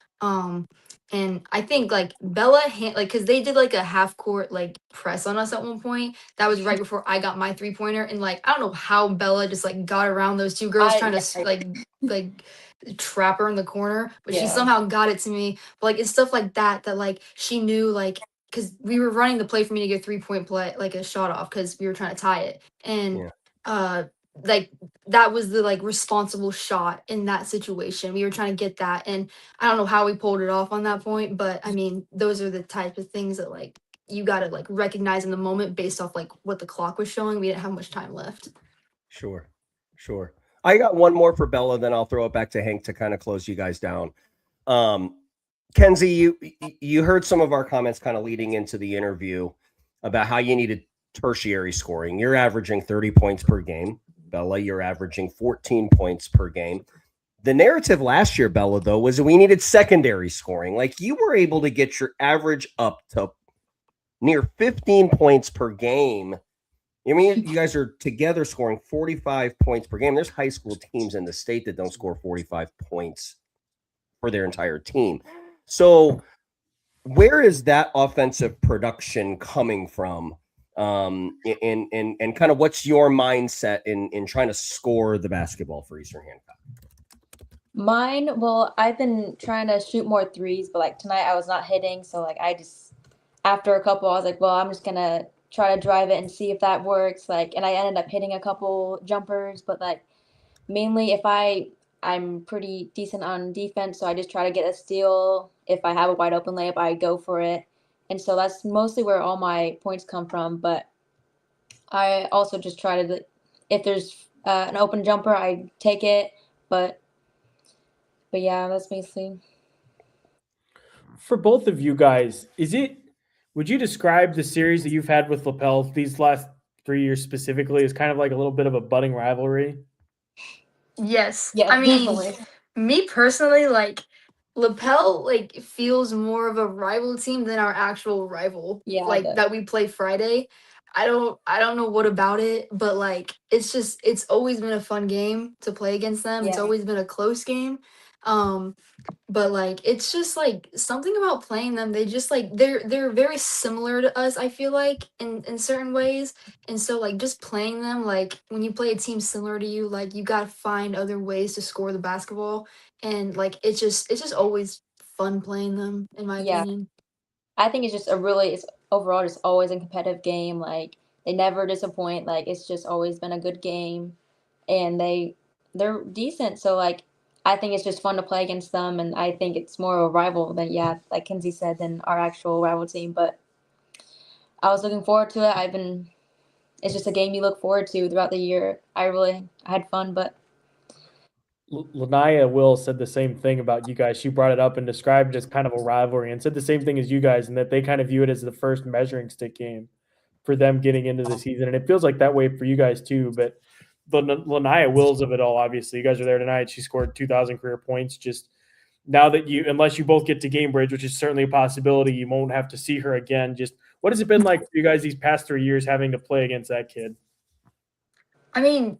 And I think like Bella, like, because they did like a half court like press on us at one point. That was right before I got my 3-pointer, and like I don't know how Bella just like got around those two girls trying to like trap her in the corner, but she somehow got it to me. But like it's stuff like that like she knew, like because we were running the play for me to get a 3-point play, like a shot off, because we were trying to tie it, and like that was the like responsible shot in that situation. We were trying to get that, and I don't know how we pulled it off on that point, but I mean those are the type of things that like you got to like recognize in the moment based off like what the clock was showing. We didn't have much time left. Sure. I got one more for Bella, then I'll throw it back to Hank to kind of close you guys down. Kenzie, you heard some of our comments kind of leading into the interview about how you needed tertiary scoring. You're averaging 30 points per game. Bella, you're averaging 14 points per game. The narrative last year, Bella, though, was we needed secondary scoring. Like you were able to get your average up to near 15 points per game. I mean, you guys are together scoring 45 points per game. There's high school teams in the state that don't score 45 points for their entire team. So where is that offensive production coming from? And kind of what's your mindset in trying to score the basketball for Eastern Hancock? Mine, well, I've been trying to shoot more threes, but like tonight I was not hitting. So like I just, after a couple, I was like, well, I'm just going to try to drive it and see if that works. Like, and I ended up hitting a couple jumpers, but like mainly if I I'm pretty decent on defense, so I just try to get a steal. If I have a wide open layup, I go for it. And so that's mostly where all my points come from. But I also just try to, if there's an open jumper, I take it. But yeah, that's basically. For both of you guys, would you describe the series that you've had with Lapel these last 3 years specifically as kind of like a little bit of a budding rivalry? Yes. Yeah, I mean, definitely. me personally, like Lapel like feels more of a rival team than our actual rival. Yeah, Like that we play Friday. I don't know what about it, but like it's always been a fun game to play against them. It's Yeah. always been a close game. But like it's just like something about playing them. They just like they're very similar to us, I feel like, in certain ways. And so like just playing them, like when you play a team similar to you, like you gotta find other ways to score the basketball. And like it's just always fun playing them, in my Yeah. opinion. I think it's just it's overall just always a competitive game. Like they never disappoint. Like it's just always been a good game, and they're decent. So like I think it's just fun to play against them, and I think it's more of a rival than like Kenzie said, than our actual rival team. But I was looking forward to it. It's just a game you look forward to throughout the year. I had fun, but Lanaya Will said the same thing about you guys. She brought it up and described it as kind of a rivalry and said the same thing as you guys, and that they kind of view it as the first measuring stick game for them getting into the season. And it feels like that way for you guys too. But the Lanaya Wills of it all, obviously, you guys are there tonight. She scored 2,000 career points. Just now that unless you both get to Gamebridge, which is certainly a possibility, you won't have to see her again. Just what has it been like for you guys these past 3 years having to play against that kid? I mean,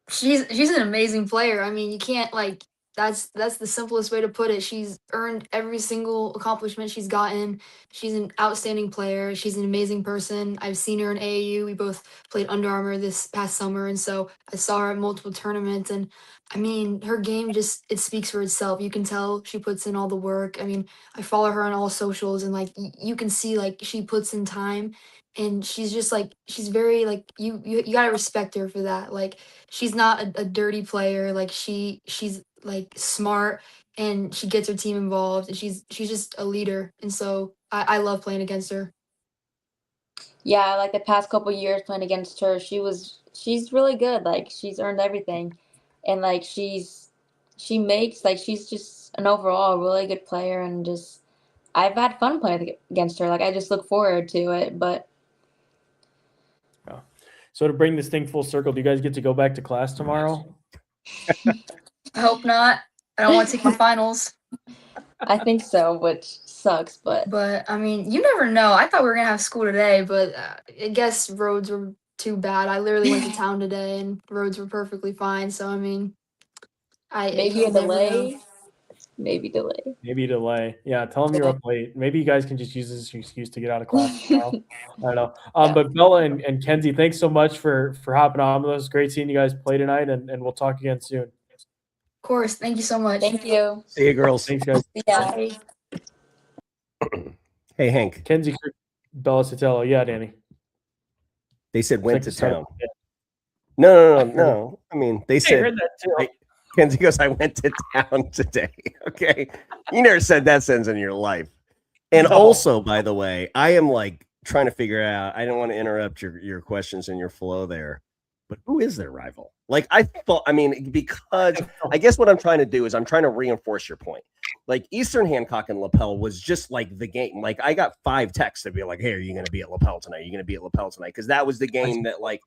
she's an amazing player. I mean, you can't like that's the simplest way to put it. She's earned every single accomplishment she's gotten. She's an outstanding player. She's an amazing person. I've seen her in AAU. We both played Under Armour this past summer, and so I saw her at multiple tournaments. And I mean, her game just it speaks for itself. You can tell she puts in all the work. I mean, I follow her on all socials, and like you can see like she puts in time. And she's just like she's very like you gotta respect her for that. Like she's not a dirty player. Like she's like smart and she gets her team involved and she's just a leader. And so I love playing against her. yeah, like the past couple years playing against her, she's really good. Like she's earned everything, and like she makes like she's just an overall really good player, and just I've had fun playing against her. Like I just look forward to it. But So to bring this thing full circle, do you guys get to go back to class tomorrow? I hope not. I don't want to take my finals. I think so, which sucks. But I mean, you never know. I thought we were gonna have school today, but I guess roads were too bad. I literally went to town today, and roads were perfectly fine. So I mean, maybe you a never know. delay. Maybe delay. Maybe delay. Yeah, tell them you're up late. Maybe you guys can just use this as an excuse to get out of class tomorrow. I don't know. Yeah. But Bella and Kenzie, thanks so much for hopping on with us. Great seeing you guys play tonight, and we'll talk again soon. Of course. Thank you so much. Thank you. See you, girls. Thanks, guys. Yeah. Bye. Hey, Hank. Kenzie, Bella Sotelo. Yeah, Danny. They said went to Like start- town. yeah. No. I mean, they I said. heard that too. Kenzie goes, I went to town today. Okay. You never said that sentence in your life. And No. also, by the way, I am like trying to figure out, I don't want to interrupt your questions and your flow there, but who is their rival? Like because I guess what I'm trying to do is I'm trying to reinforce your point. Like Eastern Hancock and Lapel was just like the game. Like I got 5 texts to be like, hey, are you going to be at Lapel tonight? Are you going to be at Lapel tonight? Because that was the game that like,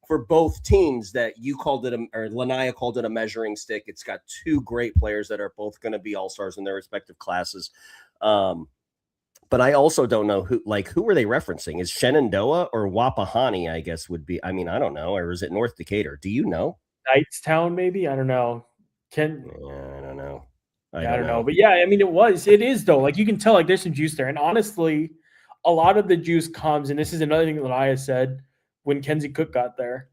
for both teams that you called it, or Lanaya called it a measuring stick. It's got 2 great players that are both going to be all-stars in their respective classes. But I also don't know who were they referencing? Is Shenandoah or Wapahani, I guess would be, I mean, I don't know. Or is it North Decatur? Do you know? Knightstown, maybe? I don't know. Yeah, I don't know. I don't know. But yeah, I mean, it is though. Like you can tell, like there's some juice there. And honestly, a lot of the juice comes, and this is another thing that Lanaya said, when Kenzie Cook got there,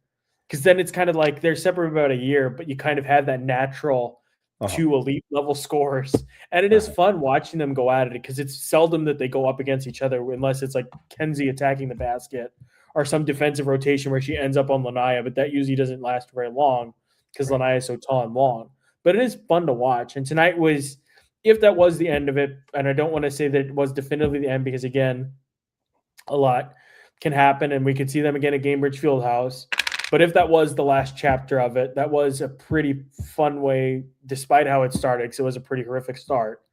because then it's kind of like they're separate about a year, but you kind of have that natural 2 elite level scores, and it is fun watching them go at it because it's seldom that they go up against each other unless it's like Kenzie attacking the basket or some defensive rotation where she ends up on Lanaya, but that usually doesn't last very long because Lanaya is so tall and long. but it is fun to watch. And tonight was, if that was the end of it, and I don't want to say that it was definitively the end because, again, a lot can happen and we could see them again at Gamebridge Fieldhouse. But if that was the last chapter of it, that was a pretty fun way, despite how it started, because it was a pretty horrific start.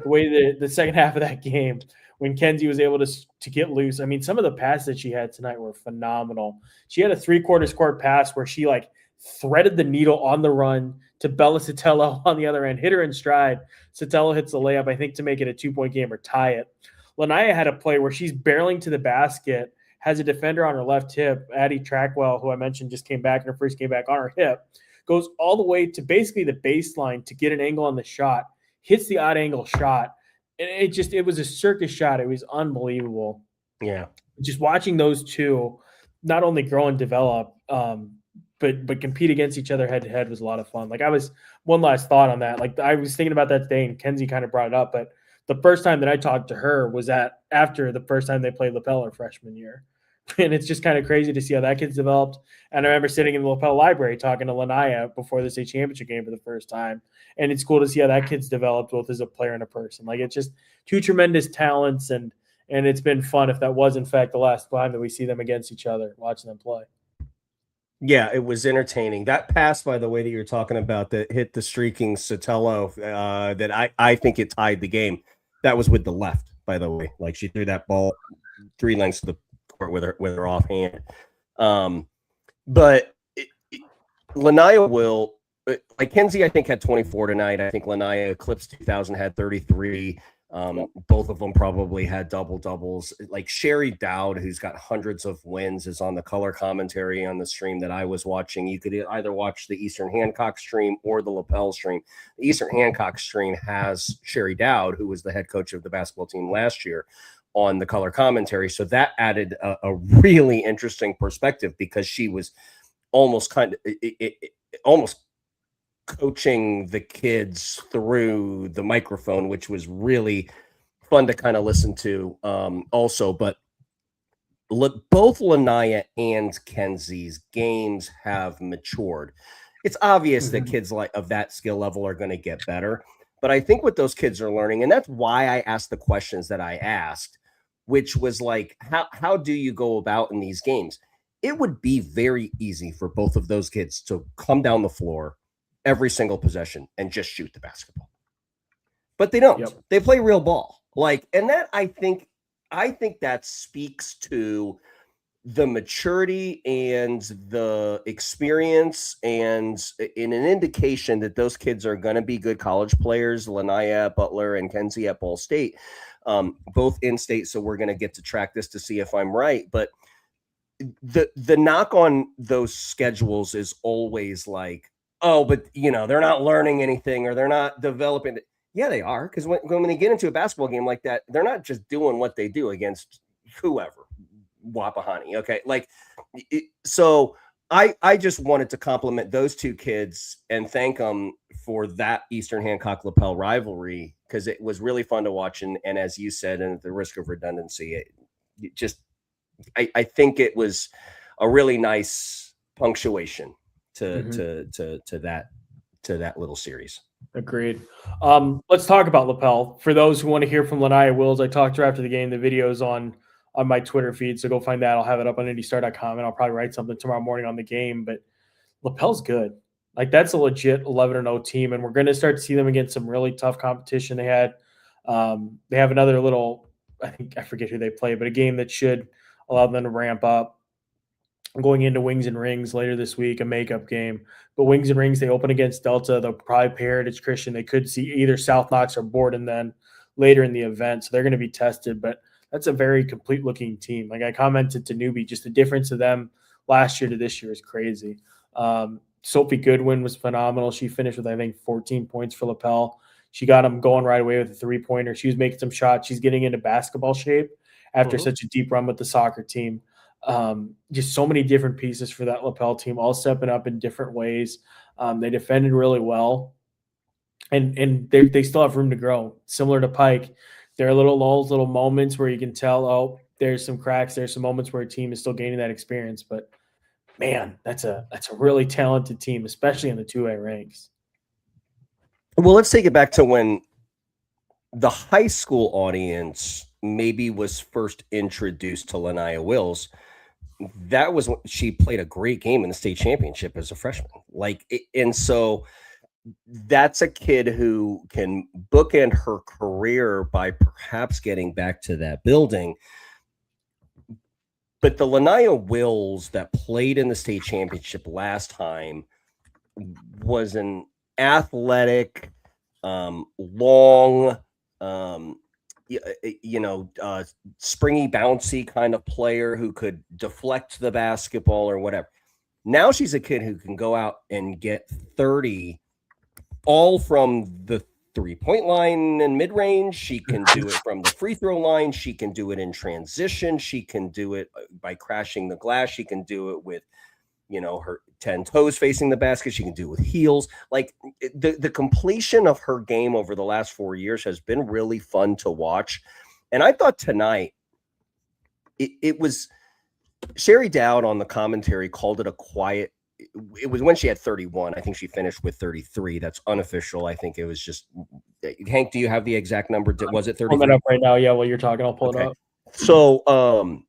The way the second half of that game, when Kenzie was able to get loose. I mean, some of the passes that she had tonight were phenomenal. She had a 3/4 court pass where she like threaded the needle on the run to Bella Sotelo on the other end, hit her in stride. Sotelo hits the layup, I think, to make it a 2-point game or tie it. Lanaya had a play where she's barreling to the basket, has a defender on her left hip. Addie Trackwell, who I mentioned just came back in her first game back on her hip, goes all the way to basically the baseline to get an angle on the shot, hits the odd angle shot. And it was a circus shot. It was unbelievable. Yeah. Just watching those two not only grow and develop, but compete against each other head to head was a lot of fun. Like one last thought on that. Like I was thinking about that today and Kenzie kind of brought it up, but the first time that I talked to her was after the first time they played Lapel her freshman year. And it's just kind of crazy to see how that kid's developed. And I remember sitting in the Lapel library talking to Lanaya before the state championship game for the first time. And it's cool to see how that kid's developed both as a player and a person. Like it's just two tremendous talents. And it's been fun if that was in fact the last time that we see them against each other, watching them play. Yeah, it was entertaining. That pass, by the way, that you're talking about that hit the streaking Sotelo, that I think it tied the game. That was with the left, by the way. Like she threw that ball 3 lengths to the court with her offhand. But Lanaya will, like Kenzie, I think had 24 tonight. I think Lanaya eclipsed 2000, had 33. Both of them probably had doubles. Like Sherry Dowd, who's got hundreds of wins, is on the color commentary on the stream that I was watching. You could either watch the Eastern Hancock stream or the Lapel stream. The Eastern Hancock stream has Sherry Dowd, who was the head coach of the basketball team last year, on the color commentary. So that added a really interesting perspective because she was almost almost coaching the kids through the microphone, which was really fun to kind of listen to also. But both Lanaya and Kenzie's games have matured. It's obvious that kids like of that skill level are going to get better. But I think what those kids are learning, and that's why I asked the questions that I asked, which was like, how do you go about in these games? It would be very easy for both of those kids to come down the floor every single possession and just shoot the basketball. But they don't. Yep. They play real ball. Like, and that I think that speaks to the maturity and the experience and in an indication that those kids are going to be good college players. Lanaya at Butler and Kenzie at Ball State, both in state. So we're going to get to track this to see if I'm right. But the knock on those schedules is always like, oh, but they're not learning anything or they're not developing. Yeah, they are. Because when they get into a basketball game like that, they're not just doing what they do against whoever, Wapahani. Okay. Like, so I just wanted to compliment those two kids and thank them for that Eastern Hancock Lapel rivalry, because it was really fun to watch. And as you said, and at the risk of redundancy, I think it was a really nice punctuation to that little series. Agreed. Let's talk about Lapel. For those who want to hear from Lanaya Wills, I talked to her after the game. The video's on my Twitter feed, so go find that. I'll have it up on IndyStar.com, and I'll probably write something tomorrow morning on the game. But Lapel's good. Like, that's a legit 11-0 team, and we're going to start to see them against some really tough competition. They have another little, I forget who they play, but a game that should allow them to ramp up. Going into Wings and Rings later this week, a makeup game. But Wings and Rings, they open against Delta. They'll probably play Heritage Christian. They could see either South Knox or Borden then later in the event. So they're going to be tested. But that's a very complete-looking team. Like I commented to Newbie, just the difference of them last year to this year is crazy. Sophie Goodwin was phenomenal. She finished with, I think, 14 points for Lapel. She got them going right away with a three-pointer. She was making some shots. She's getting into basketball shape after such a deep run with the soccer team. Just so many different pieces for that Lapel team, all stepping up in different ways. They defended really well, and they still have room to grow. Similar to Pike, there are little lulls, little moments where you can tell, oh, there's some cracks. There's some moments where a team is still gaining that experience. But man, that's a really talented team, especially in the 2A ranks. Well, let's take it back to when the high school audience maybe was first introduced to Lanaya Wills. That was when she played a great game in the state championship as a freshman. And so that's a kid who can bookend her career by perhaps getting back to that building. But the Lanaya Wills that played in the state championship last time was an athletic, long, springy, bouncy kind of player who could deflect the basketball or whatever. Now she's a kid who can go out and get 30 all from the 3-point line and mid-range. She can do it from the free throw line. She can do it in transition. She can do it by crashing the glass. She can do it with, her 10 toes facing the basket. She can do it with heels. Like the completion of her game over the last 4 years has been really fun to watch. And I thought tonight it was Sherry Dowd on the commentary called it a quiet. It was when she had 31. I think she finished with 33. That's unofficial. I think it was just Hank. Do you have the exact number? Was it 33? Pull it up right now. Yeah, while you're talking, I'll pull it up. So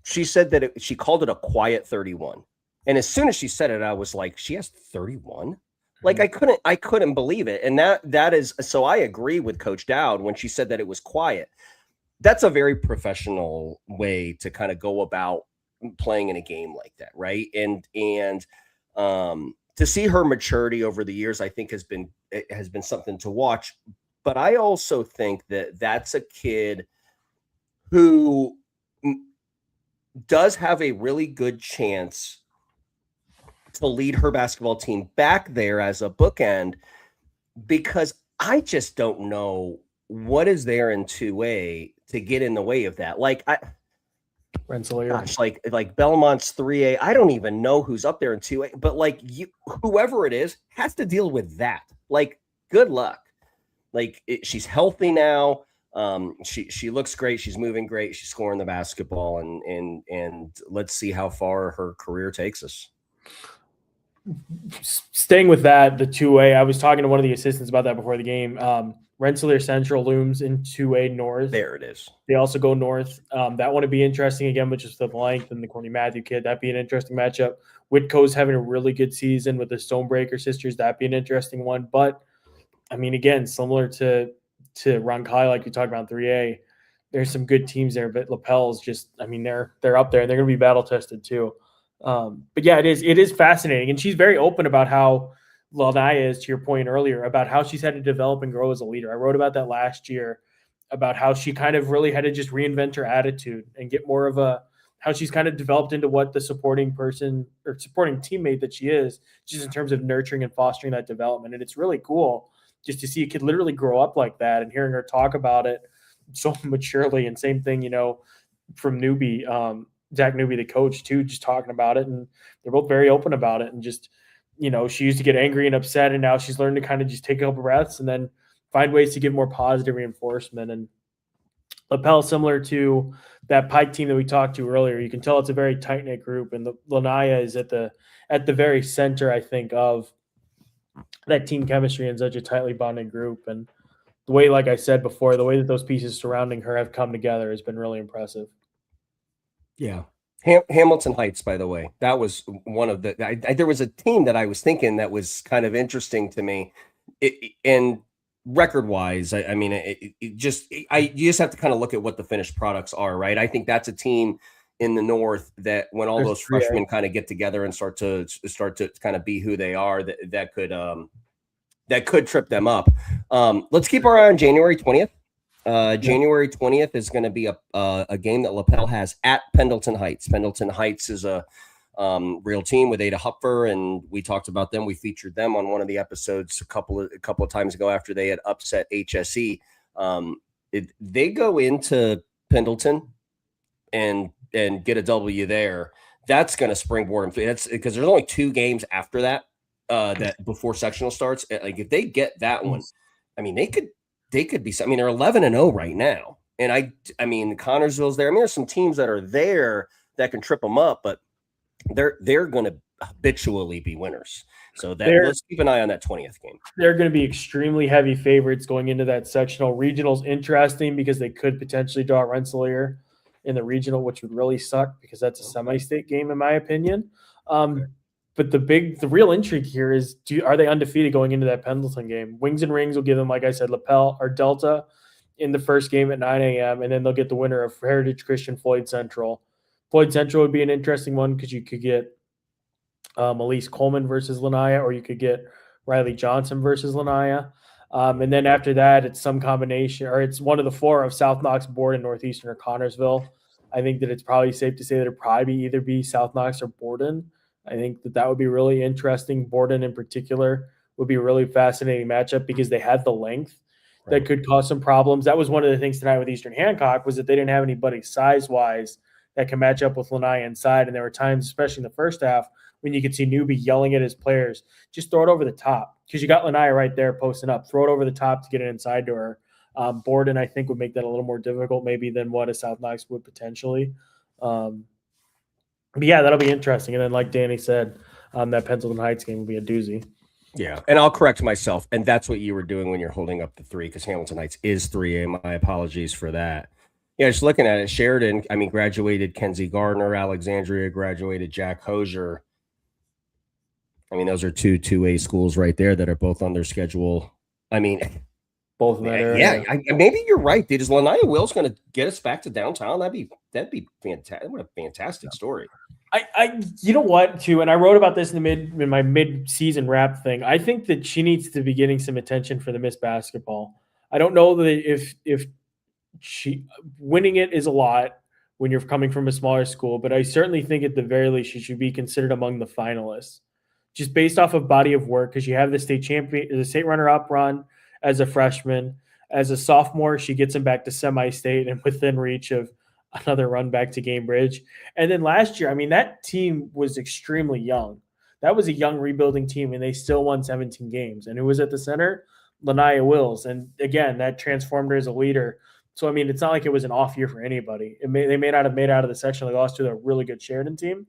she said that she called it a quiet 31. And as soon as she said it, I was like, she has 31? Like I couldn't believe it. And that is, so I agree with Coach Dowd when she said that it was quiet. That's a very professional way to kind of go about playing in a game like that, right? And to see her maturity over the years, I think has been something to watch. But I also think that that's a kid who does have a really good chance to lead her basketball team back there as a bookend, because I just don't know what is there in 2A to get in the way of that. Rensselaer. Gosh, like Belmont's 3A. I don't even know who's up there in 2A, but whoever it is has to deal with that. Like, good luck. She's healthy now. She looks great. She's moving great. She's scoring the basketball, and let's see how far her career takes us. Staying with that, the 2A, I was talking to one of the assistants about that before the game. Rensselaer Central looms in 2A North. There it is. They also go north. That one would be interesting again, with just the length and the Courtney Matthew kid. That'd be an interesting matchup. Whitco's having a really good season with the Stonebreaker sisters. That'd be an interesting one. But, I mean, again, similar to Ronkai, like we talked about in 3A, there's some good teams there. But Lapel's just, I mean, they're up there, and they're going to be battle-tested too. But yeah, it is fascinating, and she's very open about how Lanaya is, to your point earlier, about how she's had to develop and grow as a leader. I wrote about that last year, about how she kind of really had to just reinvent her attitude and get more of how she's kind of developed into what the supporting person or supporting teammate that she is, just in terms of nurturing and fostering that development. And it's really cool just to see a kid literally grow up like that, and hearing her talk about it so maturely. And same thing, from Newbie, Zach Newby, the coach, too, just talking about it. And they're both very open about it. And just, she used to get angry and upset, and now she's learned to kind of just take a couple breaths and then find ways to give more positive reinforcement. And Lapel, similar to that Pike team that we talked to earlier, you can tell it's a very tight-knit group. And the Lanaya is at the very center, I think, of that team chemistry in such a tightly bonded group. And the way, like I said before, the way that those pieces surrounding her have come together has been really impressive. Yeah. Hamilton Heights, by the way, that was one of there was a team that I was thinking that was kind of interesting to me. And record wise, you just have to kind of look at what the finished products are, right? I think that's a team in the North that when all those freshmen kind of get together and start to kind of be who they are, that could trip them up. Let's keep our eye on January 20th. January 20th is going to be a game that Lapel has at Pendleton Heights. Pendleton Heights is a real team with Ada Hupfer, and we talked about them. We featured them on one of the episodes a couple of times ago after they had upset HSE. They go into Pendleton and get a W there. That's going to springboard them. That's because there's only 2 games after that that before sectional starts. Like if they get that one, I mean they could be. I mean they're 11-0 right now, and I mean Connorsville's there. I mean there's some teams that are there that can trip them up, but they're going to habitually be winners. So let's keep an eye on that 20th game. They're going to be extremely heavy favorites going into that sectional. Regional's interesting because they could potentially draw Rensselaer in the regional, which would really suck because that's a semi-state game in my opinion. But the real intrigue here is are they undefeated going into that Pendleton game? Wings and Rings will give them, like I said, Lapel or Delta in the first game at 9 a.m. and then they'll get the winner of Heritage Christian Floyd Central. Floyd Central would be an interesting one because you could get Elise Coleman versus Lanaya, or you could get Riley Johnson versus Lanaya. And then after that, it's some combination, or it's one of the four of South Knox, Borden, Northeastern, or Connorsville. I think that it's probably safe to say that it'd probably either be South Knox or Borden. I think that would be really interesting. Borden in particular would be a really fascinating matchup because they had the length that could cause some problems. That was one of the things tonight with Eastern Hancock was that they didn't have anybody size-wise that can match up with Lanaya inside. And there were times, especially in the first half, when you could see Newby yelling at his players, just throw it over the top because you got Lanaya right there posting up. Throw it over the top to get it inside to her. Borden, I think, would make that a little more difficult maybe than what a South Knox would potentially. But yeah, that'll be interesting. And then, like Danny said, that Pendleton Heights game will be a doozy. Yeah, and I'll correct myself. And that's what you were doing when you're holding up the 3 because Hamilton Heights is 3A. My apologies for that. Yeah, just looking at it, Sheridan, graduated Kenzie Gardner. Alexandria graduated Jack Hosier. Those are 2A schools right there that are both on their schedule. Both of that. Yeah, maybe you're right, dude. Is Lanaya Will's going to get us back to downtown? That'd be fantastic. What a fantastic story. You know what, too, and I wrote about this in my mid-season wrap thing. I think that she needs to be getting some attention for the Miss Basketball. I don't know that if she winning it is a lot when you're coming from a smaller school, but I certainly think at the very least she should be considered among the finalists, just based off of body of work, because you have the state champion, the state runner-up run as a freshman. As a sophomore, she gets him back to semi-state and within reach of another run back to Gamebridge. And then last year, that team was extremely young. That was a young rebuilding team, and they still won 17 games. And who was at the center? Lanaya Wills. And again, that transformed her as a leader. So, it's not like it was an off year for anybody. They may not have made it out of the section. They lost to a really good Sheridan team.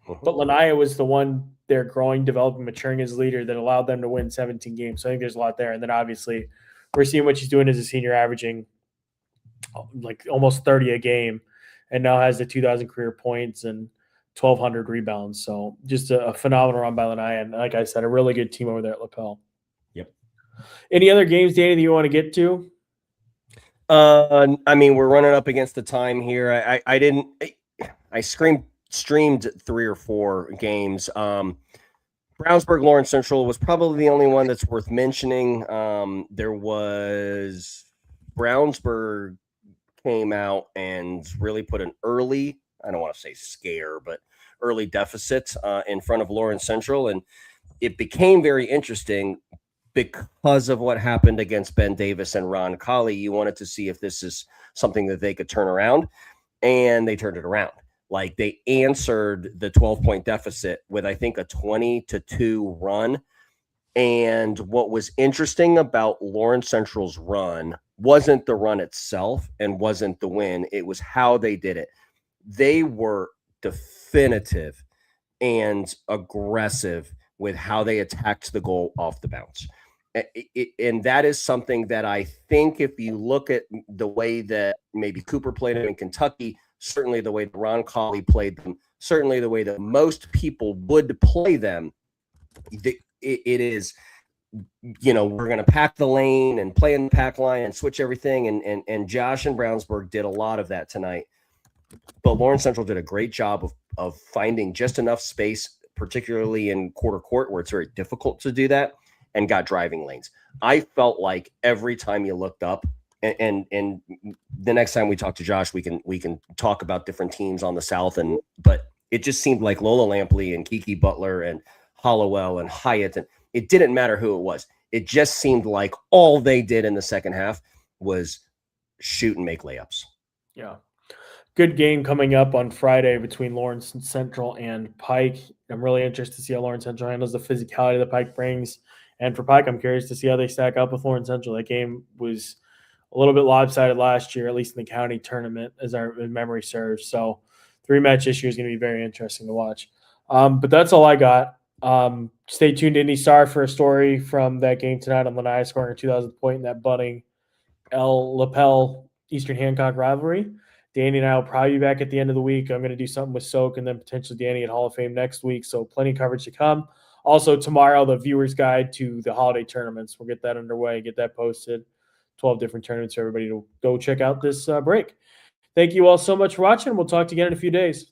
But Lanaya was the one they're growing, developing, maturing as a leader that allowed them to win 17 games. So I think there's a lot there. And then obviously we're seeing what she's doing as a senior, averaging like almost 30 a game, and now has the 2,000 career points and 1,200 rebounds. So just a phenomenal run by Lanaya. And like I said, a really good team over there at Lapel. Yep. Any other games, Danny, that you want to get to? We're running up against the time here. I streamed 3 or 4 games. Brownsburg Lawrence Central was probably the only one that's worth mentioning. There was Brownsburg came out and really put an early, I don't want to say scare, but early deficit in front of Lawrence Central. And it became very interesting because of what happened against Ben Davis and Ron Colley. You wanted to see if this is something that they could turn around, and they turned it around. Like, they answered the 12-point deficit with, I think, a 20-2 run. And what was interesting about Lawrence Central's run wasn't the run itself and wasn't the win. It was how they did it. They were definitive and aggressive with how they attacked the goal off the bounce. And that is something that I think, if you look at the way that maybe Cooper played them in Kentucky, certainly the way that Ron Colley played them, certainly the way that most people would play them, it is, we're going to pack the lane and play in the pack line and switch everything. And Josh and Brownsburg did a lot of that tonight. But Lawrence Central did a great job of finding just enough space, particularly in quarter court, where it's very difficult to do that, and got driving lanes. I felt like every time you looked up, and the next time we talk to Josh, we can talk about different teams on the South, but it just seemed like Lola Lampley and Kiki Butler and Hollowell and Hyatt, and it didn't matter who it was. It just seemed like all they did in the second half was shoot and make layups. Yeah. Good game coming up on Friday between Lawrence Central and Pike. I'm really interested to see how Lawrence Central handles the physicality that Pike brings. And for Pike, I'm curious to see how they stack up with Lawrence Central. That game was a little bit lopsided last year, at least in the county tournament, as our memory serves. So the rematch this year is going to be very interesting to watch. But that's all I got. Stay tuned to IndyStar for a story from that game tonight on Lanai scoring a 2,000th point in that budding Lapel Eastern Hancock rivalry. Danny and I will probably be back at the end of the week. I'm going to do something with Soak and then potentially Danny at Hall of Fame next week. So plenty of coverage to come. Also tomorrow, the viewer's guide to the holiday tournaments. We'll get that underway, get that posted. 12 different tournaments for everybody to go check out this break. Thank you all so much for watching. We'll talk to you again in a few days.